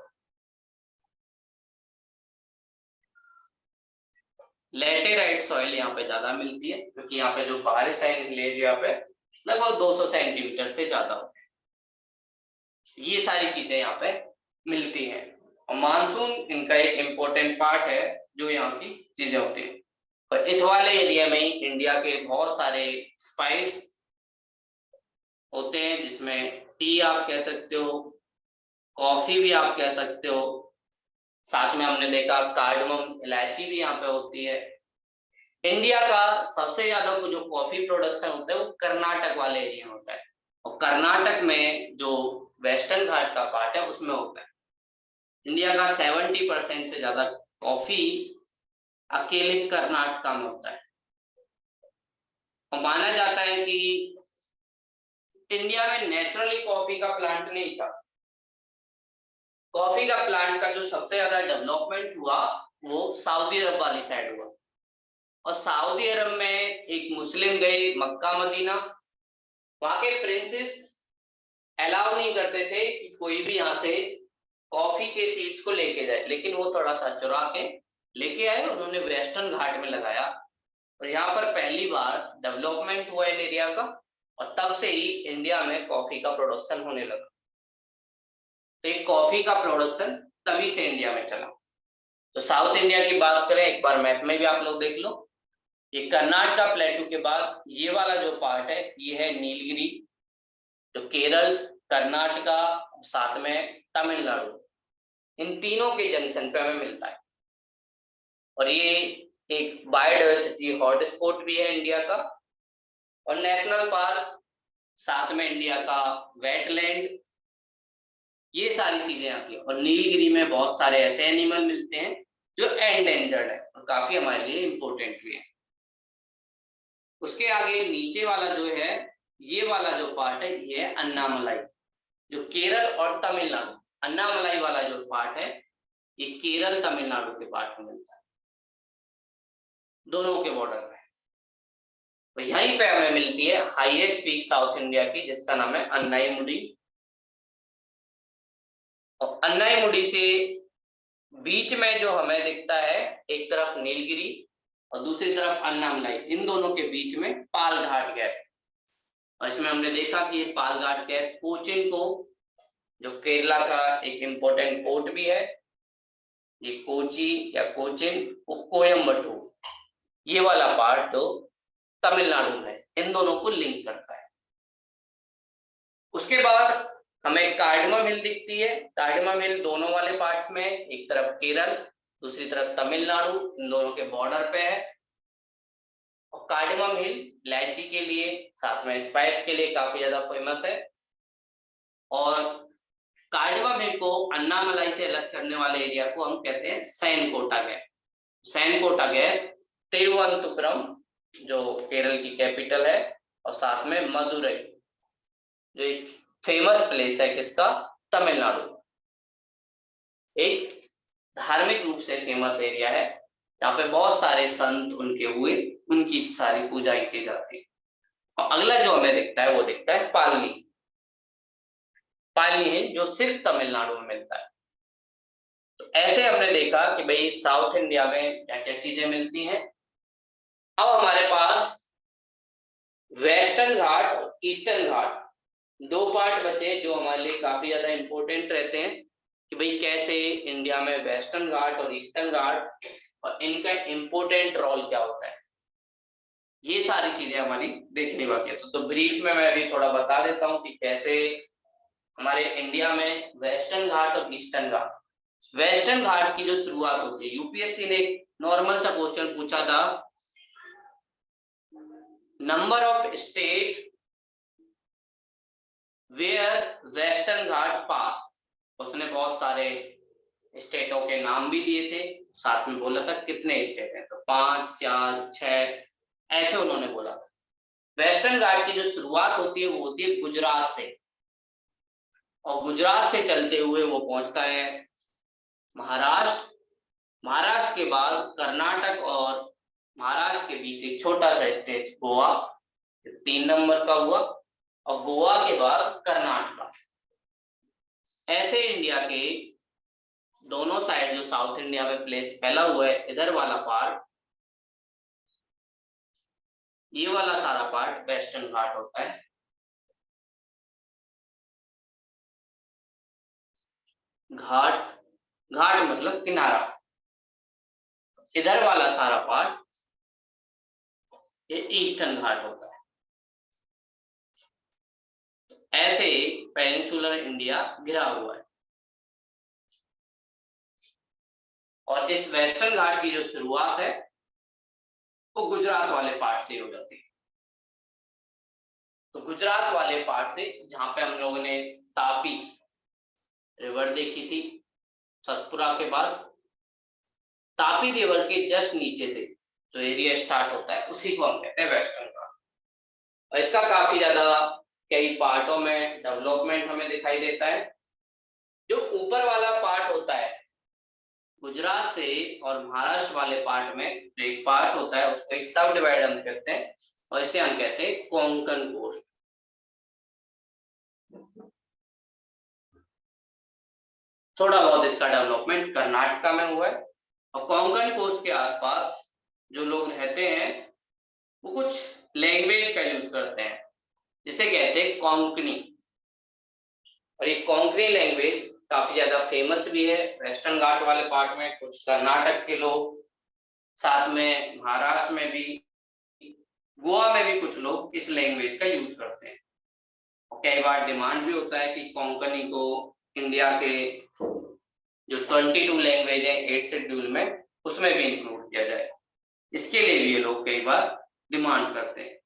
लैटेराइट सॉइल यहाँ पे ज्यादा मिलती है, क्योंकि यहाँ पे जो बारिश है एरिया पे लगभग 200 सेंटीमीटर से ज्यादा होती है। ये सारी चीजें यहाँ पे मिलती हैं, और मानसून इनका एक इम्पोर्टेंट पार्ट है जो यहाँ की चीजें होती है। और इस वाले एरिया में ही इंडिया के बहुत सारे स्पाइस होते हैं, जिसमें टी आप कह सकते हो, कॉफी भी आप कह सकते हो, साथ में हमने देखा कार्डमम इलायची भी यहाँ पे होती है। इंडिया का सबसे ज्यादा जो कॉफी प्रोडक्शन होता है वो कर्नाटक वाले एरिया में होता है, और कर्नाटक में जो वेस्टर्न घाट का पार्ट है उसमें होता है। इंडिया का 70% से ज्यादा कॉफी अकेले कर्नाटक में होता है। और माना जाता है कि इंडिया में नेचुरली कॉफी का प्लांट नहीं था। कॉफी का प्लांट का जो सबसे ज्यादा डेवलपमेंट हुआ वो सऊदी अरब वाली साइड हुआ, और सऊदी अरब में एक मुस्लिम गए मक्का मदीना, वहां के प्रिंसेस अलाउ नहीं करते थे कि कोई भी यहाँ से कॉफी के सीड्स को लेके जाए, लेकिन वो थोड़ा सा चुरा के लेके आए, उन्होंने वेस्टर्न घाट में लगाया, और यहाँ पर पहली बार डेवलपमेंट हुआ इन एरिया का, और तब से ही इंडिया में कॉफी का प्रोडक्शन होने लगा। तो एक कॉफी का प्रोडक्शन तभी से इंडिया में चला। तो साउथ इंडिया की बात करें, एक बार मैप में भी आप लोग देख लो, ये कर्नाटक प्लेटू के बाद ये वाला जो पार्ट है ये है नीलगिरी, जो केरल, कर्नाटका, साथ में तमिलनाडु, इन तीनों के जंक्शन पे हमें मिलता है। और ये एक बायोडायवर्सिटी हॉटस्पॉट भी है इंडिया का, और नेशनल पार्क, साथ में इंडिया का वेटलैंड, ये सारी चीजें आती है। और नीलगिरी में बहुत सारे ऐसे एनिमल मिलते हैं जो एंडेंजर्ड है और काफी हमारे लिए इंपॉर्टेंट भी है। उसके आगे नीचे वाला जो है, ये वाला जो पार्ट है ये है अन्नामलाई, जो केरल और तमिलनाडु, अन्नामलाई वाला जो पार्ट है ये केरल तमिलनाडु के पार्ट में मिलता है, दोनों के बॉर्डर में। तो यहीं पे हमें मिलती है हाईएस्ट पीक साउथ इंडिया की, जिसका नाम है अन्नाईमुडी, और अन्नाईमुडी से बीच में जो हमें दिखता है, एक तरफ नीलगिरी और दूसरी तरफ अन्नामलाई, इन दोनों के बीच में पाल घाट गैप। और इसमें हमने देखा कि ये पाल घाट गैप कोचिन को, जो केरला का एक इम्पोर्टेंट पोर्ट भी है, ये कोची या कोचिन, वो कोयम्बटूर, ये वाला पार्ट जो तमिलनाडु में, इन दोनों को लिंक करता है। उसके बाद हमें कार्डमम हिल दिखती है। कार्डमम हिल दोनों वाले पार्ट्स में, एक तरफ केरल, दूसरी तरफ तमिलनाडु, इन दोनों के बॉर्डर पे है। और कार्डमम हिल इलायची के लिए, साथ में स्पाइस के लिए काफी ज्यादा फेमस है। और कार्डमम हिल को अन्नामलाई से अलग करने वाले एरिया को हम कहते हैं सैनकोटा गैप। सैनकोटा गैप तिरुवनंतपुरम, जो केरल की कैपिटल है, और साथ में मदुरई, जो एक फेमस प्लेस है किसका, तमिलनाडु, एक धार्मिक रूप से फेमस एरिया है। यहाँ पे बहुत सारे संत उनके हुए, उनकी सारी पूजाएं की जाती है। और अगला जो हमें दिखता है वो दिखता है पालनी। पालनी है जो सिर्फ तमिलनाडु में मिलता है। तो ऐसे हमने देखा कि भाई साउथ इंडिया में क्या क्या चीजें मिलती हैं। अब हमारे पास वेस्टर्न घाट और ईस्टर्न घाट, दो पार्ट बचे जो हमारे लिए काफी ज्यादा इंपॉर्टेंट रहते हैं कि भाई कैसे इंडिया में वेस्टर्न घाट और ईस्टर्न घाट और इनका इंपॉर्टेंट रोल क्या होता है, ये सारी चीजें हमारी देखनी बाकी है। तो ब्रीफ में मैं अभी थोड़ा बता देता हूँ कि कैसे हमारे इंडिया में वेस्टर्न घाट और ईस्टर्न घाट। वेस्टर्न घाट की जो शुरुआत होती है, यूपीएससी ने एक नॉर्मल सा क्वेश्चन पूछा था, number of state where western Ghat pass. उसने बहुत सारे स्टेटों के नाम भी दिए थे, साथ में बोला था कितने स्टेट हैं, तो 5, 4, 6 ऐसे उन्होंने बोला। वेस्टर्न घाट की जो शुरुआत होती है वो होती है गुजरात से, और गुजरात से चलते हुए वो पहुंचता है महाराष्ट्र। महाराष्ट्र के बाद कर्नाटक और महाराष्ट्र के बीच एक छोटा सा स्टेट गोवा, 3 नंबर का हुआ, और गोवा के बाद कर्नाटक। ऐसे इंडिया के दोनों साइड जो साउथ इंडिया में प्लेस फैला हुआ है, इधर वाला पार्ट, ये वाला सारा पार्ट वेस्टर्न घाट होता है। घाट, घाट मतलब किनारा, इधर वाला सारा पार्ट ये ईस्टर्न घाट होता है। ऐसे पेनिनसुलर इंडिया घिरा हुआ है। और इस वेस्टर्न घाट की जो शुरुआत है वो गुजरात वाले पार्ट से हो जाती है। तो गुजरात वाले पार्ट से, जहां पे हम लोगों ने तापी रिवर देखी थी सतपुरा के बाद, तापी रिवर के जस्ट नीचे से जो एरिया स्टार्ट होता है उसी को हम कहते हैं वेस्टर्न घाट। और इसका काफी ज्यादा कई पार्टों में डेवलपमेंट हमें दिखाई देता है। जो ऊपर वाला पार्ट होता है गुजरात से और महाराष्ट्र वाले पार्ट में, जो एक पार्ट होता है उसको एक सब डिवाइड हम कहते हैं, और इसे हम कहते हैं कोंकण कोस्ट। थोड़ा बहुत इसका डेवलपमेंट कर्नाटका में हुआ है। और कोंकण कोस्ट के आसपास जो लोग रहते हैं वो कुछ लैंग्वेज का यूज करते हैं, जिसे कहते हैं कोंकणी। और ये कोंकणी लैंग्वेज काफी ज्यादा फेमस भी है वेस्टर्न घाट वाले पार्ट में। कुछ कर्नाटक के लोग, साथ में महाराष्ट्र में भी, गोवा में भी कुछ लोग इस लैंग्वेज का यूज करते हैं। और कई बार डिमांड भी होता है कि कोंकणी को इंडिया के जो 22 लैंग्वेज है 8 शेड्यूल में, उसमें भी इंक्लूड किया जाए। इसके लिए भी ये लोग कई बार डिमांड करते हैं।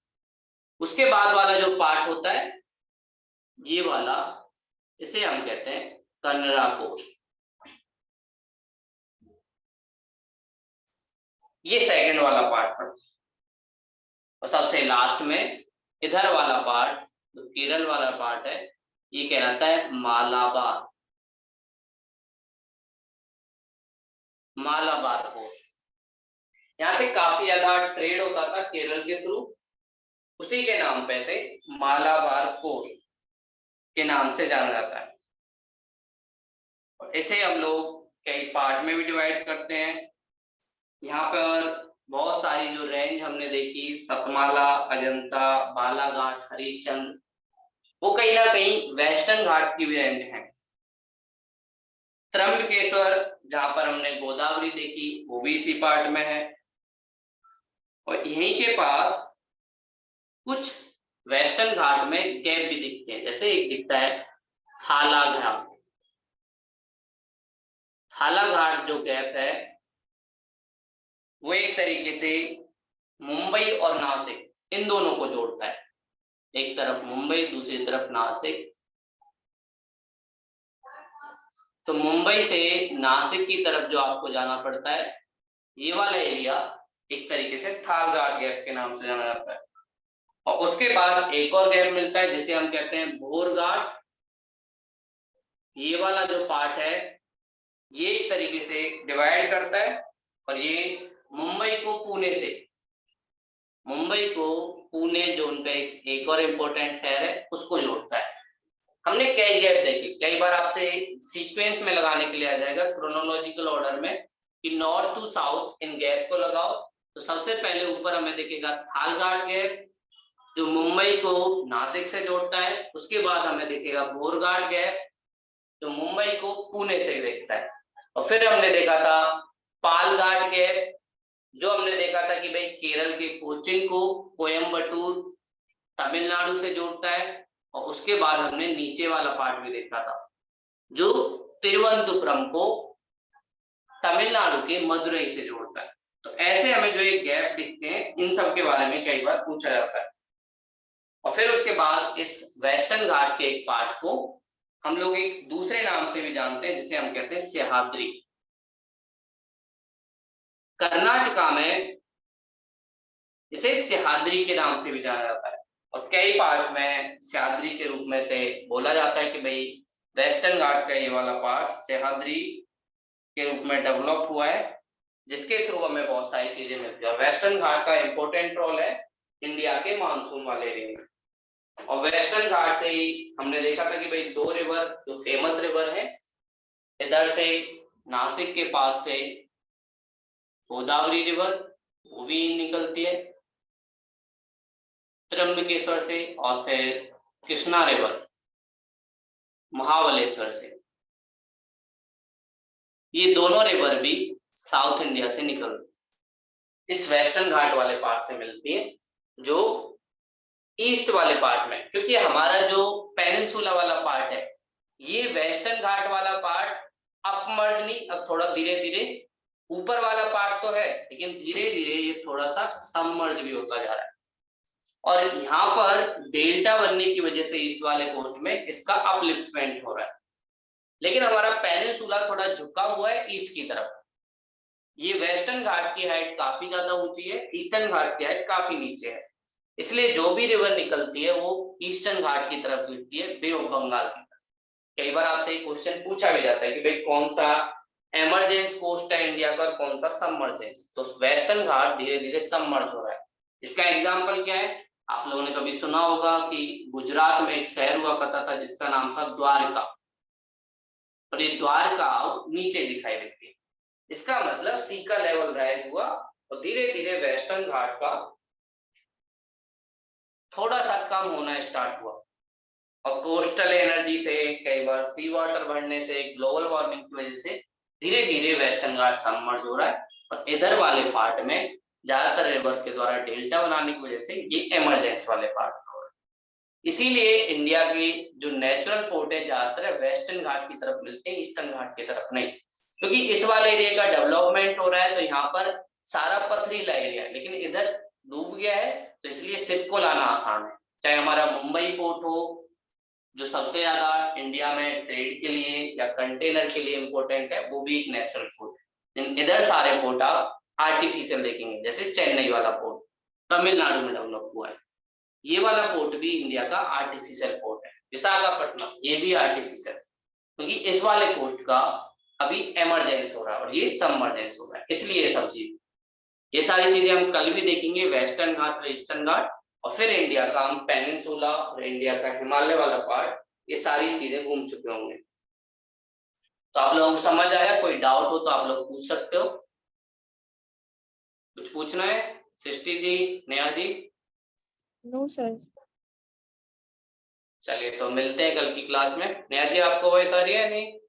उसके बाद वाला जो पार्ट होता है ये वाला, इसे हम कहते हैं कन्नड़ा कोस्ट। ये सेकंड वाला पार्ट पड़ता है। और सबसे लास्ट में इधर वाला पार्ट, जो केरल वाला पार्ट है, ये कहलाता है मालाबार। मालाबार कोस्ट, यहाँ से काफी ज्यादा ट्रेड होता था केरल के थ्रू, उसी के नाम पे से मालाबार कोस्ट के नाम से जाना जाता है। इसे हम लोग कई पार्ट में भी डिवाइड करते हैं। यहाँ पर बहुत सारी जो रेंज हमने देखी, सतमाला, अजंता, बालाघाट, हरिश्चंद्र, वो कहीं ना कहीं वेस्टर्न घाट की भी रेंज है। त्र्यंबकेश्वर जहां पर हमने गोदावरी देखी, वो भी इसी पार्ट में है। और यहीं के पास कुछ वेस्टर्न घाट में गैप भी दिखते हैं, जैसे एक दिखता है थाला घाट। थाला घाट जो गैप है वो एक तरीके से मुंबई और नासिक इन दोनों को जोड़ता है। एक तरफ मुंबई, दूसरी तरफ नासिक। तो मुंबई से नासिक की तरफ जो आपको जाना पड़ता है, ये वाला एरिया एक तरीके से थाल घाट गैप के नाम से जाना जाता है। और उसके बाद एक और गैप मिलता है जिसे हम कहते हैं भोर घाट। ये वाला जो पार्ट है ये एक तरीके से डिवाइड करता है और ये मुंबई को पुणे से, मुंबई को पुणे जो उनका एक और इम्पोर्टेंट शहर है उसको जोड़ता है। हमने कई गैप देखे, कई बार आपसे सीक्वेंस में लगाने के लिए आ जाएगा क्रोनोलॉजिकल ऑर्डर में कि north to south in gap को लगाओ। तो सबसे पहले ऊपर हमें दिखेगा थाल घाट गैप जो मुंबई को नासिक से जोड़ता है। उसके बाद हमें दिखेगा भोर घाट गैप जो मुंबई को पुणे से देखता है। और फिर हमने देखा था पाल घाट गैप जो हमने देखा था कि भाई केरल के कोचिन को कोयम्बटूर तमिलनाडु से जोड़ता है। और उसके बाद हमने नीचे वाला पार्ट भी देखा था जो तिरुवनंतपुरम को तमिलनाडु के मदुरई से जोड़ता है। तो ऐसे हमें जो एक गैप दिखते हैं इन सब के बारे में कई बार पूछा जाता है। और फिर उसके बाद इस वेस्टर्न घाट के एक पार्ट को हम लोग एक दूसरे नाम से भी जानते हैं जिसे हम कहते हैं सह्याद्री। कर्नाटका में इसे सह्याद्री के नाम से भी जाना जाता है और कई पार्ट्स में सह्याद्री के रूप में से बोला जाता है कि भाई वेस्टर्न घाट का ये वाला पार्ट सह्याद्री के रूप में डेवलप हुआ है जिसके थ्रू हमें बहुत सारी चीजें मिलती है। और वेस्टर्न घाट का इंपॉर्टेंट रोल है इंडिया के मानसून वाले एरिया में। और वेस्टर्न घाट से ही हमने देखा था कि भाई दो रिवर जो फेमस रिवर है, इधर से नासिक के पास से गोदावरी रिवर वो भी निकलती है त्र्यंबकेश्वर से, और फिर कृष्णा रिवर महाबलेश्वर से। ये दोनों रिवर भी साउथ इंडिया से निकलती, इस वेस्टर्न घाट वाले पार्ट से मिलती है जो ईस्ट वाले पार्ट में। क्योंकि हमारा जो पेनिनसुला वाला पार्ट है ये वेस्टर्न घाट वाला पार्ट अपमर्ज नहीं, अब थोड़ा धीरे धीरे ऊपर वाला पार्ट तो है लेकिन धीरे धीरे ये थोड़ा सा सबमर्ज भी होता जा रहा है। और यहाँ पर डेल्टा बनने की वजह से ईस्ट वाले कोस्ट में इसका अपलिफ्टमेंट हो रहा है, लेकिन हमारा पेनिनसुला थोड़ा झुका हुआ है ईस्ट की तरफ। ये वेस्टर्न घाट की हाइट काफी ज्यादा ऊंची है, ईस्टर्न घाट की हाइट काफी नीचे है, इसलिए जो भी रिवर निकलती है वो ईस्टर्न घाट की तरफ गिरती है, बे ऑफ बंगाल की तरफ। कई बार आपसे एक क्वेश्चन पूछा भी जाता है कि भाई कौन सा एमरजेंस कोस्ट है इंडिया का और कौन सा सबमर्जेंस। तो वेस्टर्न घाट धीरे धीरे सबमर्ज हो रहा है। इसका एग्जाम्पल क्या है, आप लोगों ने कभी सुना होगा कि गुजरात में एक शहर हुआ करता था जिसका नाम था द्वारका, और ये द्वारका नीचे दिखाई देती है। इसका मतलब सी का लेवल राइज हुआ और धीरे धीरे वेस्टर्न घाट का थोड़ा सा कम होना स्टार्ट हुआ। और कोस्टल एनर्जी से, कई बार सी वाटर बढ़ने से, ग्लोबल वार्मिंग की वजह से धीरे धीरे वेस्टर्न घाट सबमर्ज हो रहा है। और इधर वाले पार्ट में ज्यादातर रिवर के द्वारा डेल्टा बनाने की वजह से ये इमरजेंस वाले पार्ट हो रहा है। इसीलिए इंडिया के जो नेचुरल पोर्ट है ज्यादातर वेस्टर्न घाट की तरफ मिलते हैं, ईस्टर्न घाट की तरफ नहीं, क्योंकि इस वाले एरिया का डेवलपमेंट हो रहा है तो यहाँ पर सारा पथरीला एरिया है, लेकिन इधर डूब गया है तो इसलिए शिप को लाना आसान है। चाहे हमारा मुंबई पोर्ट हो जो सबसे ज्यादा इंडिया में ट्रेड के लिए या कंटेनर के लिए इंपॉर्टेंट है, वो भी एक नेचुरल पोर्ट है। इधर सारे पोर्ट आप आर्टिफिशियल देखेंगे, जैसे चेन्नई वाला पोर्ट तमिलनाडु में डेवलप हुआ है, ये वाला पोर्ट भी इंडिया का आर्टिफिशियल पोर्ट है। विशाखापट्टनम ये भी आर्टिफिशियल, क्योंकि इस वाले कोस्ट का अभी इमरजेंस हो रहा है और ये सबमर्जेंस हो रहा है, इसलिए ये सब चीज, ये सारी चीजें हम कल भी देखेंगे, वेस्टर्न घाट और ईस्टर्न घाट, और फिर इंडिया का हम पेनिनसुला और इंडिया का हिमालय वाला पार्ट, ये सारी चीजें घूम चुके होंगे। तो आप लोगों को समझ आया? कोई डाउट हो तो आप लोग पूछ सकते हो। कुछ पूछना है सृष्टि जी, नेहा जी? No sir. चलिए तो मिलते हैं कल की क्लास में। नेहा जी आपको वॉइस आ रही है नहीं?